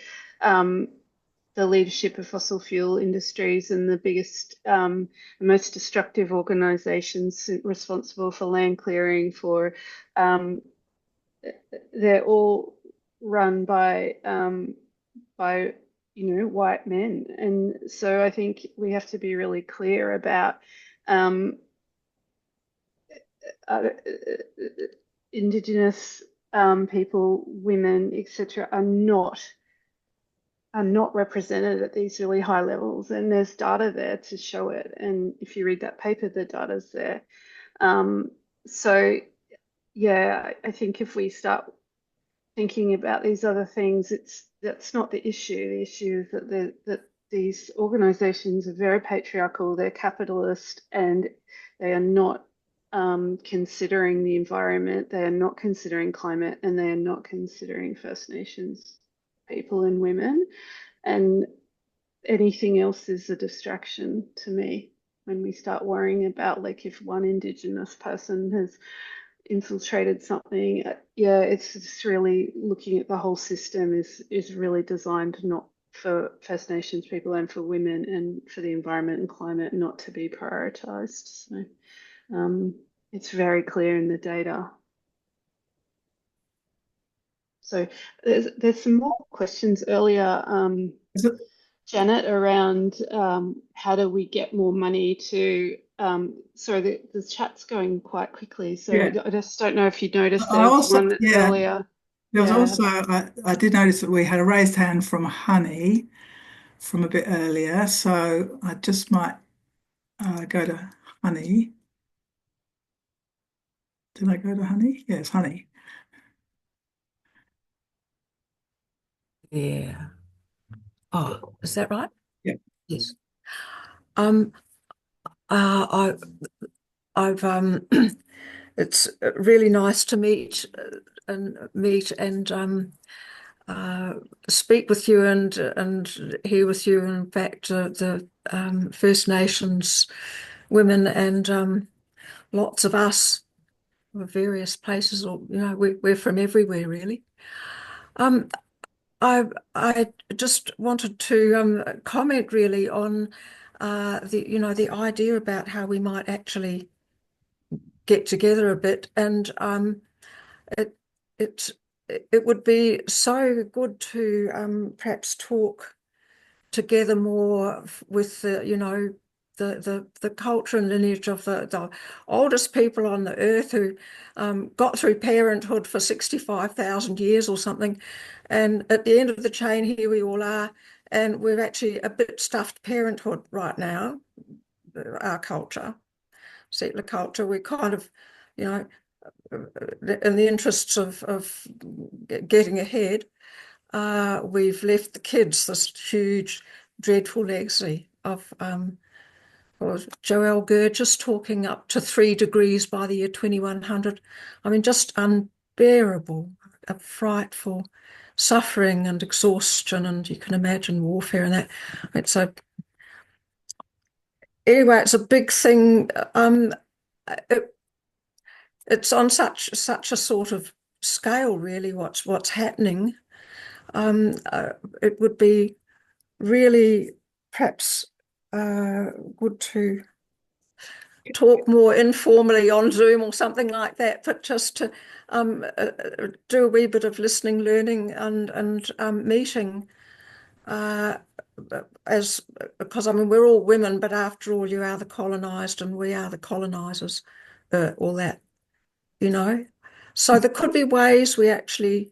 S5: the leadership of fossil fuel industries and the biggest, most destructive organizations responsible for land clearing, they're all run by white men. And so I think we have to be really clear about uh, Indigenous people, women, etc., are not represented at these really high levels, and there's data there to show it. And if you read that paper, the data's there. So yeah, I think if we start thinking about these other things, that's not the issue. The issue is that these organizations are very patriarchal, they're capitalist, and they are not considering the environment, they are not considering climate, and they are not considering First Nations people and women. And anything else is a distraction to me when we start worrying about, like, if one Indigenous person has infiltrated something. Yeah, it's just really looking at the whole system is really designed not for First Nations people and for women and for the environment and climate not to be prioritized. So it's very clear in the data. So there's some more questions earlier, Janet, around how do we get more money to sorry, the chat's going quite quickly, so
S1: Yeah.
S5: I just don't know if you noticed
S1: I
S5: there's
S1: also,
S5: one
S1: yeah,
S5: earlier.
S1: there was
S5: Yeah.
S1: also, I did notice that we had a raised hand from Honey from a bit earlier. So I just might go to Honey. Did I go to Honey? Yes, Honey.
S6: Yeah. Oh, is that right?
S1: Yeah.
S6: Yes. Um, I, I've it's really nice to meet and speak with you and hear with you. In fact, the First Nations women and lots of us of various places, or we're from everywhere really. I just wanted to comment really on the idea about how we might actually get together a bit, and it it it would be so good to perhaps talk together more with the culture and lineage of the oldest people on the earth who got through parenthood for 65,000 years or something. And at the end of the chain, here we all are. And we're actually a bit stuffed parenthood right now, our culture, settler culture. We're kind of, you know, in the interests of getting ahead, we've left the kids this huge, dreadful legacy of Joel Gurgis talking up to 3 degrees by the year 2100. I mean, just unbearable, frightful suffering and exhaustion, and you can imagine warfare and that. Anyway, it's a big thing. It's on such a sort of scale, really. What's happening? It would be really perhaps good to talk more informally on Zoom or something like that, but just to do a wee bit of listening, learning, and meeting. Because I mean we're all women, but after all, you are the colonised and we are the colonisers. All that, you know. So there could be ways we actually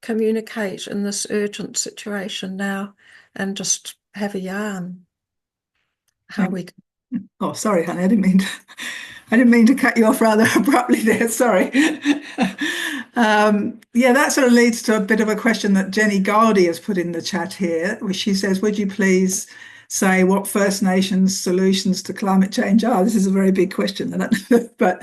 S6: communicate in this urgent situation now and just have a yarn how we.
S1: Oh, sorry, honey, I didn't mean to cut you off rather abruptly there. Sorry. Yeah, that sort of leads to a bit of a question that Jenny Goldie has put in the chat here, where she says, would you please say what First Nations solutions to climate change are? This is a very big question, I don't know, but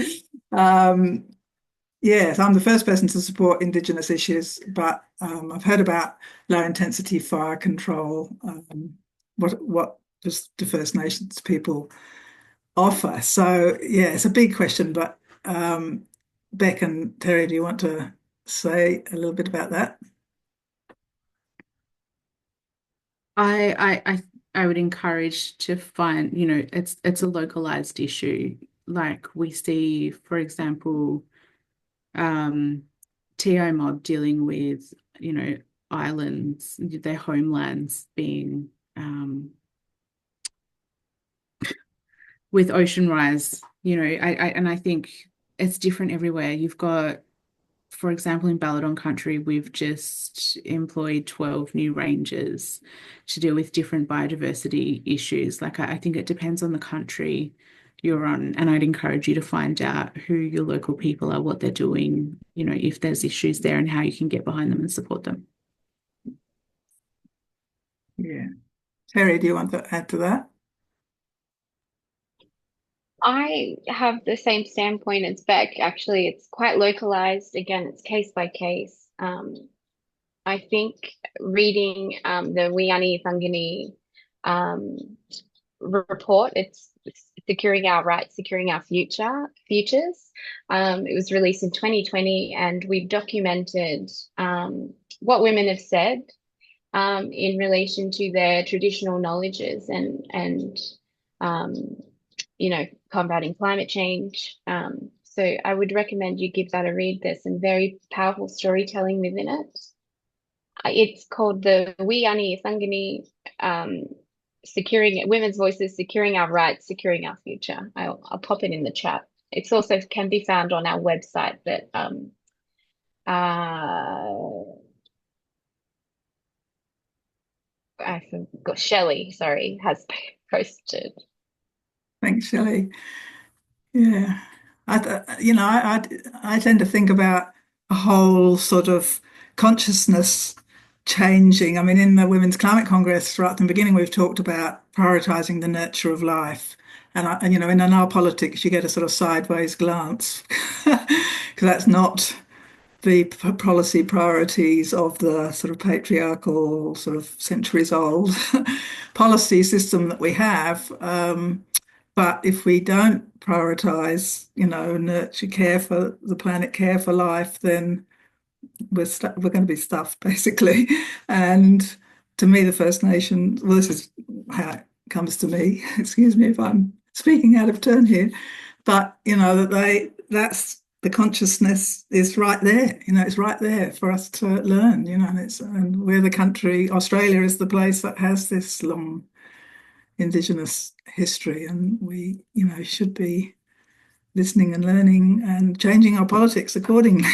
S1: yes, I'm the first person to support Indigenous issues, but I've heard about low intensity fire control. What does the First Nations people offer? So yeah, it's a big question, but Beck and Terri, do you want to say a little bit about that?
S3: I would encourage to find, it's a localized issue. Like we see, for example, TO mob dealing with, islands, their homelands being with ocean rise, I think it's different everywhere. You've got, for example, in Blurton country, we've just employed 12 new rangers to deal with different biodiversity issues. Like I think it depends on the country you're on, and I'd encourage you to find out who your local people are, what they're doing, if there's issues there and how you can get behind them and support them.
S1: Yeah. Terri, do you want to add to that?
S4: I have the same standpoint as Beck. Actually, it's quite localized. Again, it's case by case. I think reading the Yani Thangani report, it's securing our rights, securing our futures. It was released in 2020, and we've documented what women have said in relation to their traditional knowledges and combating climate change. So I would recommend you give that a read. There's some very powerful storytelling within it. It's called the Yani Thangani Securing Women's Voices, Securing Our Rights, Securing Our Future. I'll pop it in the chat. It's also can be found on our website that I forgot, Shelley, sorry, has posted.
S1: Thanks, Shelley. Yeah, I tend to think about a whole sort of consciousness changing. I mean, in the Women's Climate Congress, right from the beginning, we've talked about prioritising the nurture of life. And in our politics, you get a sort of sideways glance because that's not the policy priorities of the sort of patriarchal, sort of centuries old policy system that we have. But if we don't prioritise, nurture, care for the planet, care for life, then we're going to be stuffed, basically. And to me, the First Nation, well, this is how it comes to me. Excuse me if I'm speaking out of turn here, but that's the consciousness is right there. It's right there for us to learn. And we're the country. Australia is the place that has this long Indigenous history, and we, should be listening and learning and changing our politics accordingly.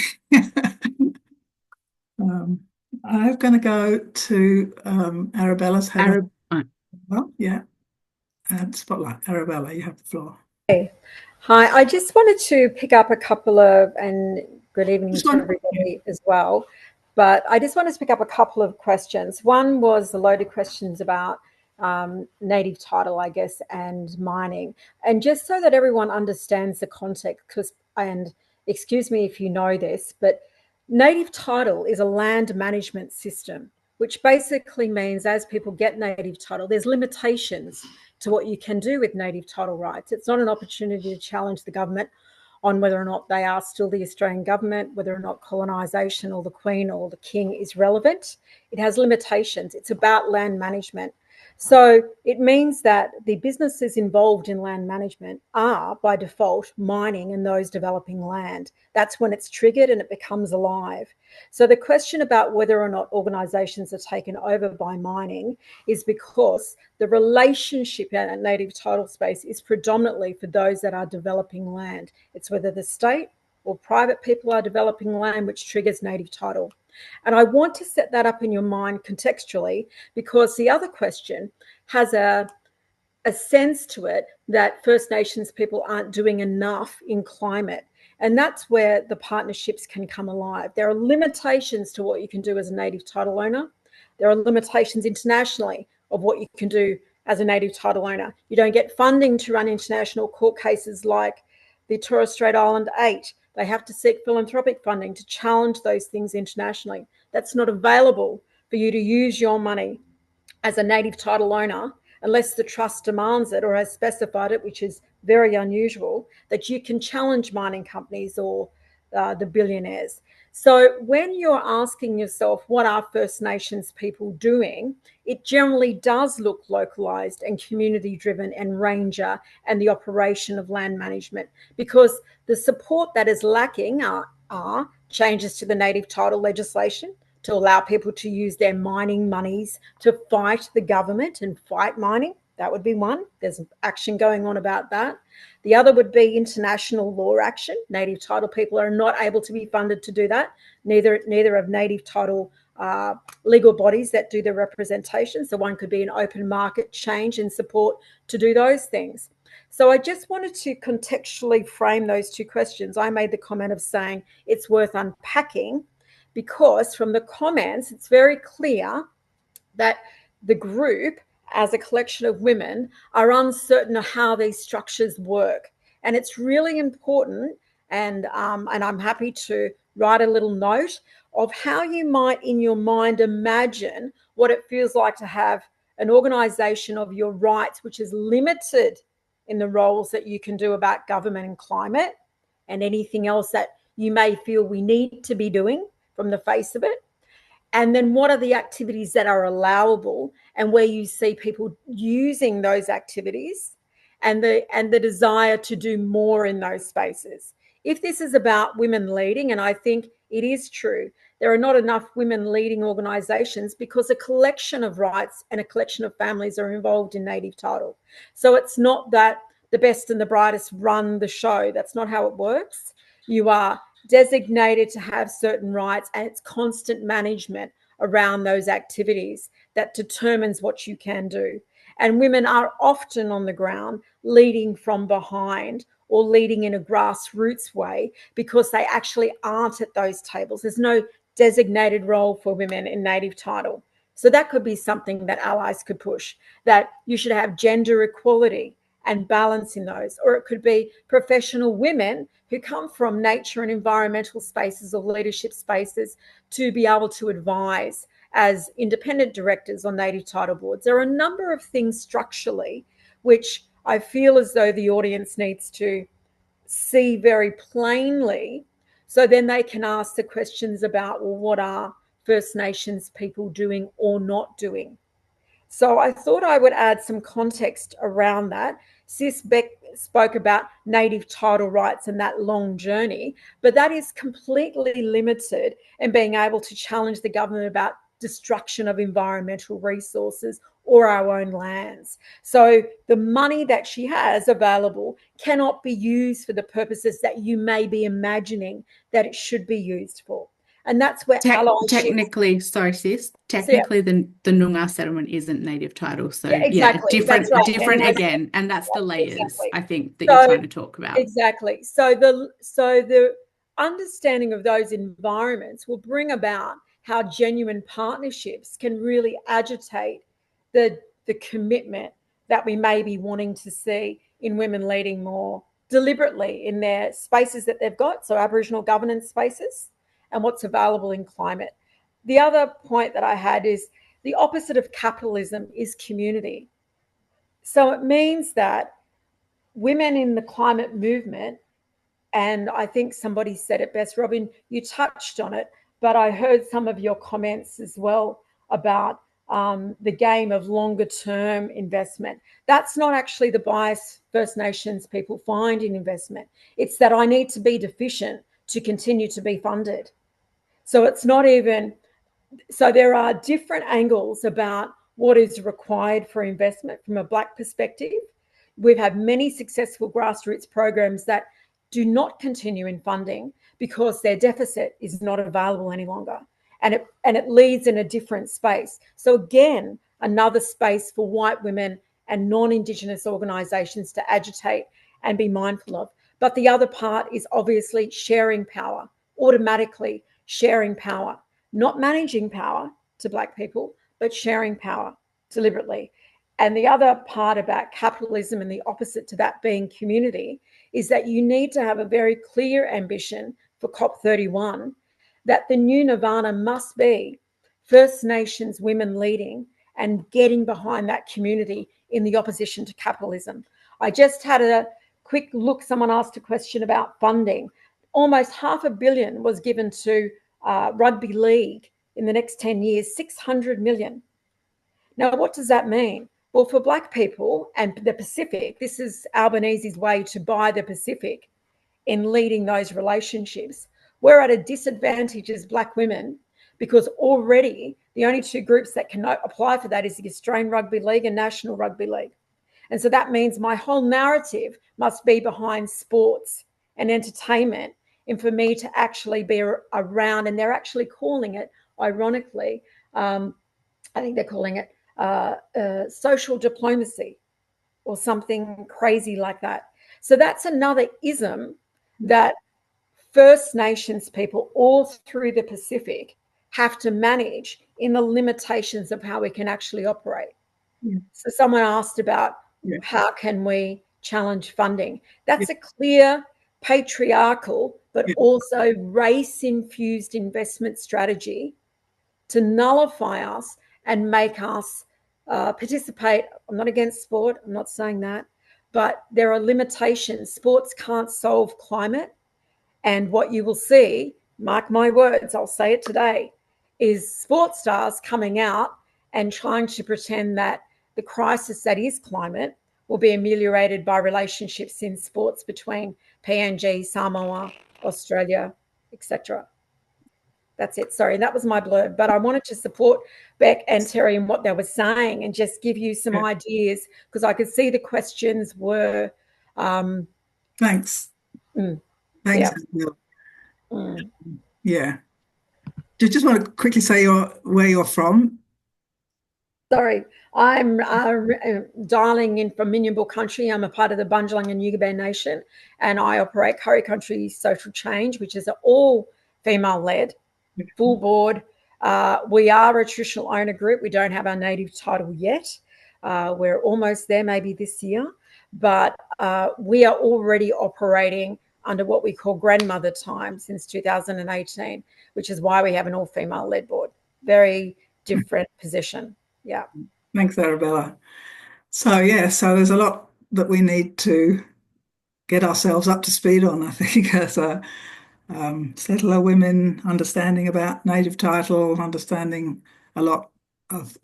S1: I'm going to go to Arabella's head. Well, yeah. Spotlight. Arabella, you have the floor.
S7: Hey. Hi, I just wanted to pick up a couple of, and good evening to everybody as well, but I just wanted to pick up a couple of questions. One was the loaded questions about native title, I guess, and mining. And just so that everyone understands the context, and excuse me if you know this, but native title is a land management system, which basically means as people get native title, there's limitations to what you can do with native title rights. It's not an opportunity to challenge the government on whether or not they are still the Australian government, whether or not colonisation or the Queen or the King is relevant. It has limitations. It's about land management. So it means that the businesses involved in land management are, by default, mining and those developing land. That's when it's triggered and it becomes alive. So the question about whether or not organisations are taken over by mining is because the relationship in a native title space is predominantly for those that are developing land. It's whether the state or private people are developing land, which triggers native title. And I want to set that up in your mind contextually, because the other question has a sense to it that First Nations people aren't doing enough in climate. And that's where the partnerships can come alive. There are limitations to what you can do as a native title owner. There are limitations internationally of what you can do as a native title owner. You don't get funding to run international court cases like the Torres Strait Island 8. They have to seek philanthropic funding to challenge those things internationally. That's not available for you to use your money as a native title owner unless the trust demands it or has specified it, which is very unusual, that you can challenge mining companies or the billionaires. So when you're asking yourself, what are First Nations people doing? It generally does look localised and community-driven and ranger and the operation of land management, because the support that is lacking are changes to the native title legislation to allow people to use their mining monies to fight the government and fight mining. That would be one. There's action going on about that. The other would be international law action. Native title people are not able to be funded to do that. Neither of native title legal bodies that do the representation. So one could be an open market change in support to do those things. So I just wanted to contextually frame those two questions. I made the comment of saying it's worth unpacking, because from the comments, it's very clear that the group, as a collection of women, are uncertain of how these structures work. And it's really important, and I'm happy to write a little note of how you might in your mind imagine what it feels like to have an organisation of your rights which is limited in the roles that you can do about government and climate and anything else that you may feel we need to be doing from the face of it. And then what are the activities that are allowable and where you see people using those activities and the desire to do more in those spaces. If this is about women leading, and I think it is true, there are not enough women leading organisations because a collection of rights and a collection of families are involved in native title. So it's not that the best and the brightest run the show. That's not how it works. You are designated to have certain rights, and it's constant management around those activities that determines what you can do. And women are often on the ground leading from behind or leading in a grassroots way because they actually aren't at those tables. There's no designated role for women in native title. So that could be something that allies could push, that you should have gender equality and balance in those. Or it could be professional women who come from nature and environmental spaces or leadership spaces to be able to advise as independent directors on native title boards. There are a number of things structurally which I feel as though the audience needs to see very plainly, so then they can ask the questions about, well, what are First Nations people doing or not doing? So I thought I would add some context around that. Sis Beck spoke about native title rights and that long journey, but that is completely limited in being able to challenge the government about destruction of environmental resources or our own lands. So the money that she has available cannot be used for the purposes that you may be imagining that it should be used for. And that's where
S3: technically, sorry, sis. Technically, the Noongar settlement isn't native title, so
S7: yeah, exactly.
S3: different again, and that's the layers I think that you're trying to talk about.
S7: Exactly. So the understanding of those environments will bring about how genuine partnerships can really agitate the commitment that we may be wanting to see in women leading more deliberately in their spaces that they've got, so Aboriginal governance spaces, and what's available in climate. The other point that I had is the opposite of capitalism is community. So it means that women in the climate movement, and I think somebody said it best, Robyn, you touched on it, but I heard some of your comments as well about the game of longer term investment. That's not actually the bias First Nations people find in investment. It's that I need to be deficient to continue to be funded. So it's not even, so there are different angles about what is required for investment from a Black perspective. We've had many successful grassroots programs that do not continue in funding because their deficit is not available any longer. And it leads in a different space. So again, another space for white women and non-Indigenous organisations to agitate and be mindful of. But the other part is obviously sharing power, automatically sharing power, not managing power to Black people, but sharing power deliberately. And the other part about capitalism and the opposite to that being community is that you need to have a very clear ambition for COP31 that the new nirvana must be First Nations women leading and getting behind that community in the opposition to capitalism. I just had a quick look. Someone asked a question about funding. Almost $500 million was given to rugby league in the next 10 years, 600 million. Now, what does that mean? Well, for Black people and the Pacific, this is Albanese's way to buy the Pacific in leading those relationships. We're at a disadvantage as Black women because already the only two groups that can apply for that is the Australian Rugby League and National Rugby League. And so that means my whole narrative must be behind sports and entertainment, and for me to actually be around, and they're actually calling it, ironically, I think they're calling it social diplomacy or something crazy like that. So that's another ism that First Nations people all through the Pacific have to manage in the limitations of how we can actually operate.
S1: Yeah.
S7: So someone asked about how can we challenge funding? That's a clear patriarchal, but also race-infused investment strategy to nullify us and make us participate. I'm not against sport. I'm not saying that. But there are limitations. Sports can't solve climate. And what you will see, mark my words, I'll say it today, is sports stars coming out and trying to pretend that the crisis that is climate will be ameliorated by relationships in sports between PNG, Samoa, Australia, etc. That's it. Sorry, that was my blurb. But I wanted to support Beck and Terri in what they were saying and just give you some ideas because I could see the questions were.
S1: Thanks. Thanks. Yeah. Do you just want to quickly say where you're from?
S7: Sorry, I'm dialing in from Minyabul country. I'm a part of the Bundjalung and Yuggabay Nation, and I operate Curry Country Social Change, which is all female-led, full board. We are a traditional owner group. We don't have our native title yet. We're almost there, maybe this year, but we are already operating under what we call grandmother time since 2018, which is why we have an all-female-led board. Very different position. Yeah.
S1: Thanks, Arabella. So there's a lot that we need to get ourselves up to speed on, I think, as a settler women, understanding about native title, understanding a lot of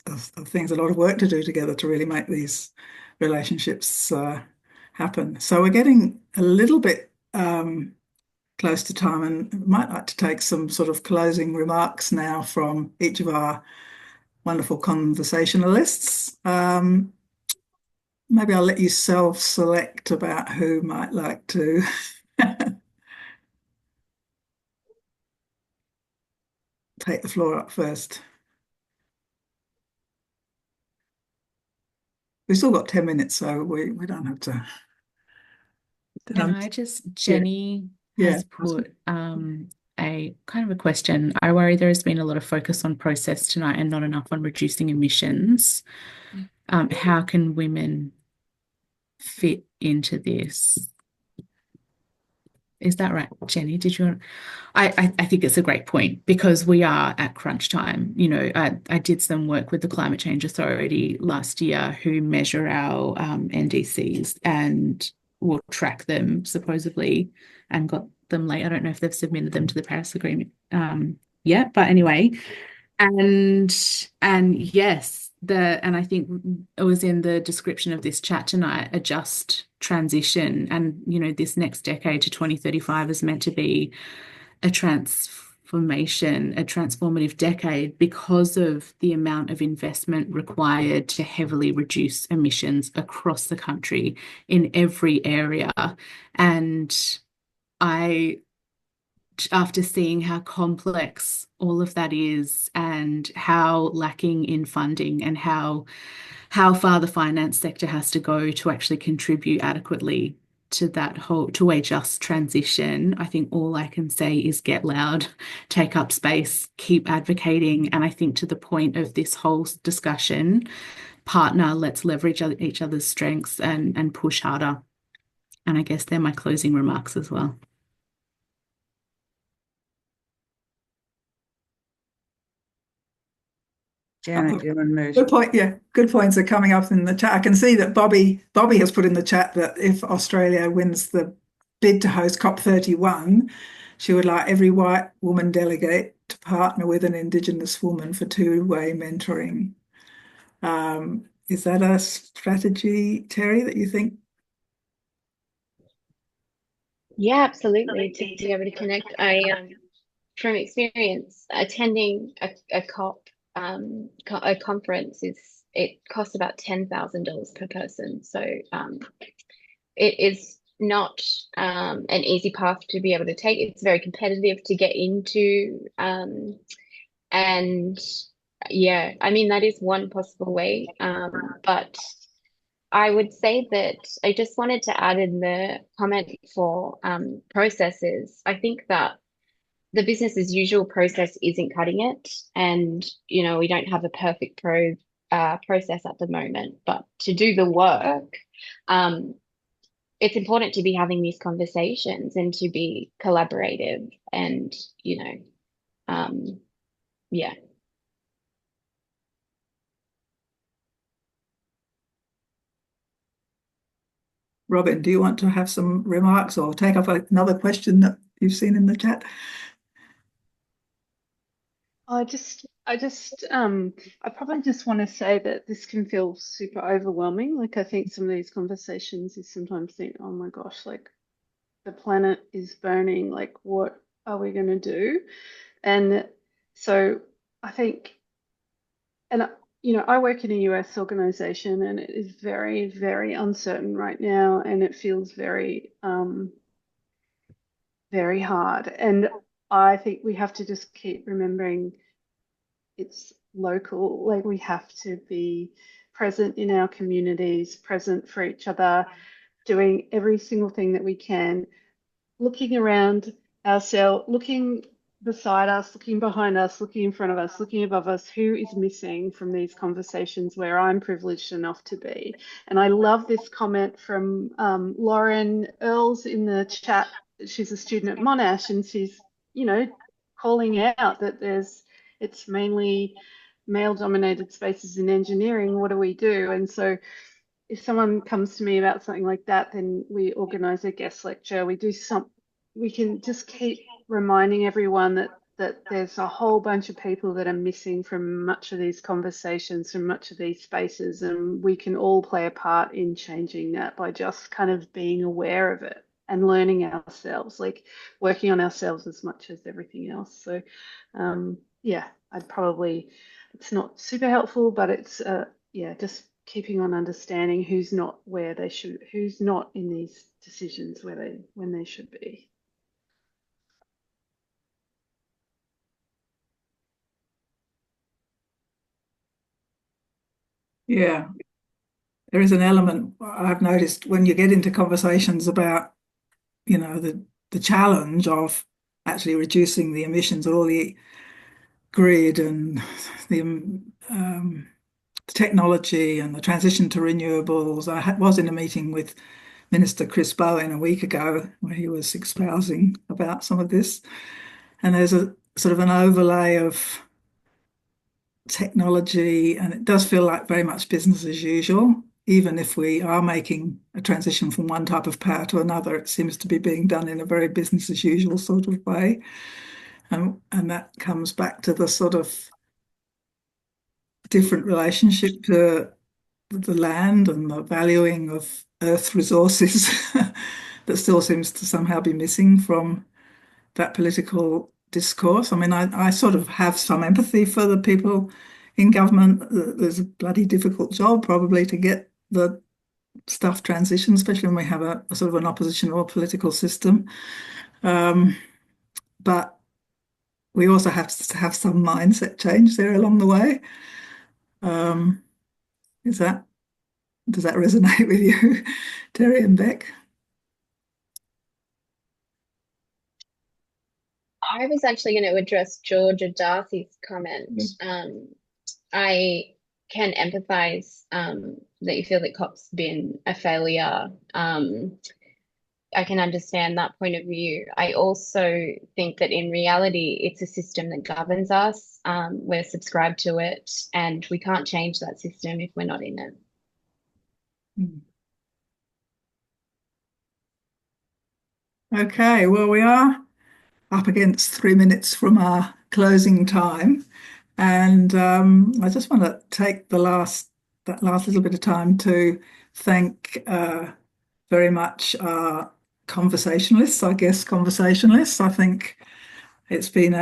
S1: things, a lot of work to do together to really make these relationships happen. So we're getting a little bit close to time, and might like to take some sort of closing remarks now from each of our wonderful conversationalists. Maybe I'll let you self-select about who might like to. Take the floor up first. We've still got 10 minutes, so we don't have to.
S8: Can I just, Jenny has put a kind of a question. I worry there has been a lot of focus on process tonight and not enough on reducing emissions. How can women fit into this? Is that right, Jenny? Did you want? I think it's a great point because we are at crunch time. You know, I did some work with the Climate Change Authority last year who measure our NDCs and will track them supposedly and got them late. I don't know if they've submitted them to the Paris Agreement yet, but anyway. And yes, and I think it was in the description of this chat tonight, a just transition. And, you know, this next decade to 2035 is meant to be a transformation, a transformative decade because of the amount of investment required to heavily reduce emissions across the country in every area. And I after seeing how complex all of that is and how lacking in funding and how far the finance sector has to go to actually contribute adequately to a just transition, I think all I can say is get loud, take up space, keep advocating. And I think to the point of this whole discussion, partner, let's leverage each other's strengths and push harder. And I guess they're my closing remarks as well.
S9: Janet, do you want to move?
S1: Good point. Yeah, good points are coming up in the chat. I can see that Bobby has put in the chat that if Australia wins the bid to host COP31, she would like every white woman delegate to partner with an Indigenous woman for two-way mentoring. Is that a strategy, Terri, that you think?
S4: Yeah, absolutely. To be able to connect, from experience, attending a COP, a conference it costs about $10,000 per person. So it is not an easy path to be able to take. It's very competitive to get into, and yeah, I mean that is one possible way. But I would say that I just wanted to add in the comment for processes. I think that the business as usual process isn't cutting it, and we don't have a perfect process at the moment. But to do the work, it's important to be having these conversations and to be collaborative, and yeah.
S1: Robyn, do you want to have some remarks or take up another question that you've seen in the chat?
S5: I probably just want to say that this can feel super overwhelming. Like, I think some of these conversations, you sometimes think, oh my gosh, like the planet is burning. Like, what are we going to do? And so I think, and I work in a US organization, and it is very, very uncertain right now, and it feels very, very hard. And I think we have to just keep remembering it's local. Like, we have to be present in our communities, present for each other, doing every single thing that we can, looking around ourselves, looking beside us, looking behind us, looking in front of us, looking above us, who is missing from these conversations where I'm privileged enough to be. And I love this comment from Lauren Earls in the chat. She's a student at Monash, and she's, calling out that it's mainly male-dominated spaces in engineering. What do we do? And so if someone comes to me about something like that, then we organise a guest lecture. We can just keep reminding everyone that there's a whole bunch of people that are missing from much of these conversations, from much of these spaces, and we can all play a part in changing that by just kind of being aware of it and learning ourselves, like working on ourselves as much as everything else. So yeah, it's not super helpful, but it's just keeping on understanding who's not in these decisions when they should be.
S1: Yeah, there is an element I've noticed when you get into conversations about, the challenge of actually reducing the emissions, all the grid and the technology and the transition to renewables. I was in a meeting with Minister Chris Bowen a week ago where he was espousing about some of this. And there's a sort of an overlay of technology, and it does feel like very much business as usual. Even if we are making a transition from one type of power to another, it seems to be being done in a very business as usual sort of way. And that comes back to the sort of different relationship to the land and the valuing of earth resources that still seems to somehow be missing from that political discourse. I mean, I sort of have some empathy for the people in government. There's a bloody difficult job probably to get the stuff transitioned, especially when we have a sort of an opposition or political system. but we also have to have some mindset change there along the way. Does that resonate with you, Terri and Beck?
S4: I was actually going to address Georgia Darcy's comment. I can empathise that you feel that COP's been a failure. I can understand that point of view. I also think that in reality, it's a system that governs us. We're subscribed to it, and we can't change that system if we're not in it.
S1: Okay, well, we are up against 3 minutes from our closing time, and I just want to take that last little bit of time to thank very much our conversationalists, our guest conversationalists. I think it's been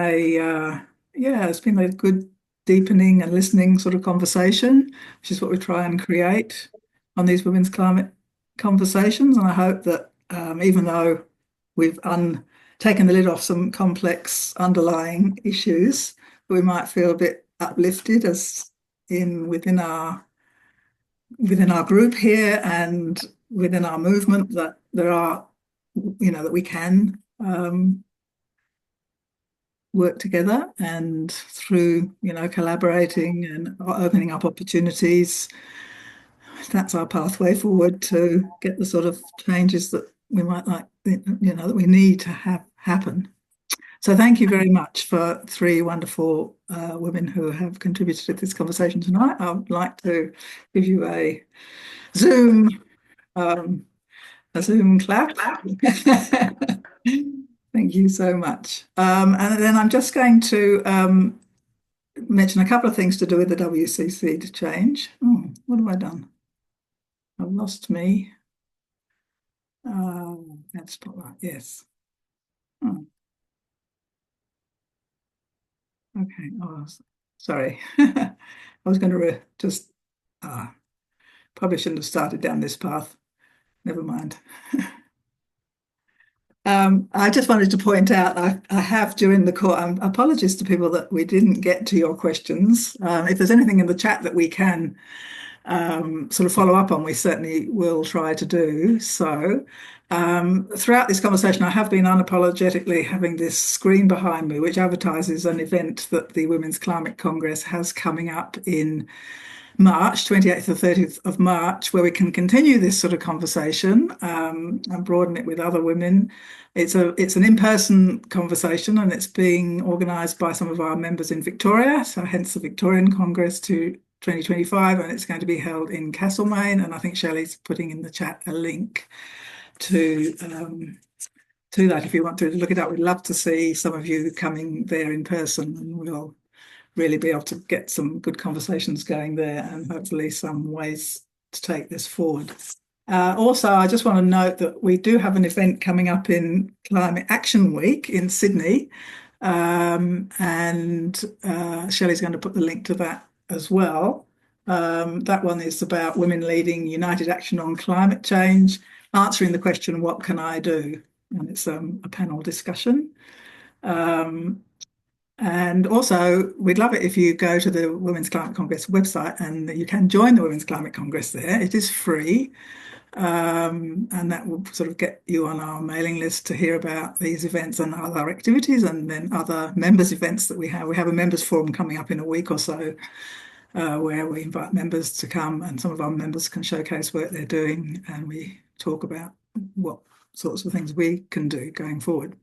S1: it's been a good deepening and listening sort of conversation, which is what we try and create on these women's climate conversations. And I hope that even though we've taken the lid off some complex underlying issues, we might feel a bit uplifted within our group here and within our movement, that there are, that we can work together, and through, collaborating and opening up opportunities, that's our pathway forward to get the sort of changes that we might like, that we need to have happen. So thank you very much for 3 wonderful women who have contributed to this conversation tonight. I would like to give you a Zoom clap. Thank you so much. And then I'm just going to mention a couple of things to do with the WCC to change. Oh, what have I done? I've lost me. That's spotlight, yes. Oh. Okay. Oh, sorry. I was going to just probably shouldn't have started down this path. Never mind. I just wanted to point out, I have during the call, apologies to people that we didn't get to your questions. If there's anything in the chat that we can sort of follow up on, we certainly will try to do so. Throughout this conversation, I have been unapologetically having this screen behind me, which advertises an event that the Women's Climate Congress has coming up in March, 28th or 30th of March, where we can continue this sort of conversation and broaden it with other women. It's an in-person conversation, and it's being organised by some of our members in Victoria, so hence the Victorian Congress to 2025, and it's going to be held in Castlemaine. And I think Shelley's putting in the chat a link to that if you want to look it up. We'd love to see some of you coming there in person, and we'll really be able to get some good conversations going there, and hopefully some ways to take this forward. Also, I just want to note that we do have an event coming up in Climate Action Week in Sydney, and Shelley's going to put the link to that as well. That one is about women leading united action on climate change, answering the question, what can I do? And it's a panel discussion. And also, we'd love it if you go to the Women's Climate Congress website, and you can join the Women's Climate Congress there. It is free, and that will sort of get you on our mailing list to hear about these events and other activities, and then other members' events that we have. We have a members' forum coming up in a week or so, where we invite members to come, and some of our members can showcase work they're doing, and we talk about what sorts of things we can do going forward.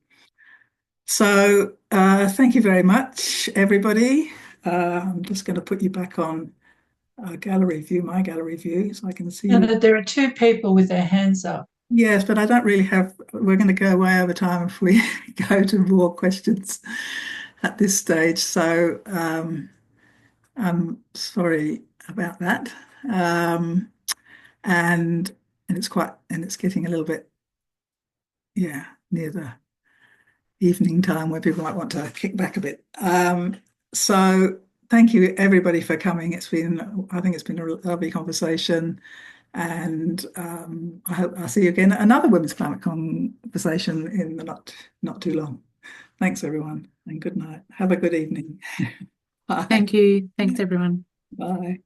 S1: So thank you very much, everybody. I'm just going to put you back on gallery view, my gallery view, so I can see you.
S9: There are 2 people with their hands up.
S1: Yes, but I don't really have, we're going to go way over time if we go to more questions at this stage. So I'm sorry about that. And it's getting a little bit, near the evening time where people might want to kick back a bit. So thank you everybody for coming. I think it's been a lovely conversation, and I hope I'll see you again at another Women's Climate Conversation in the not too long Thanks, everyone, and good night. Have a good evening. Bye.
S8: Thank you. Thanks, everyone.
S1: Bye.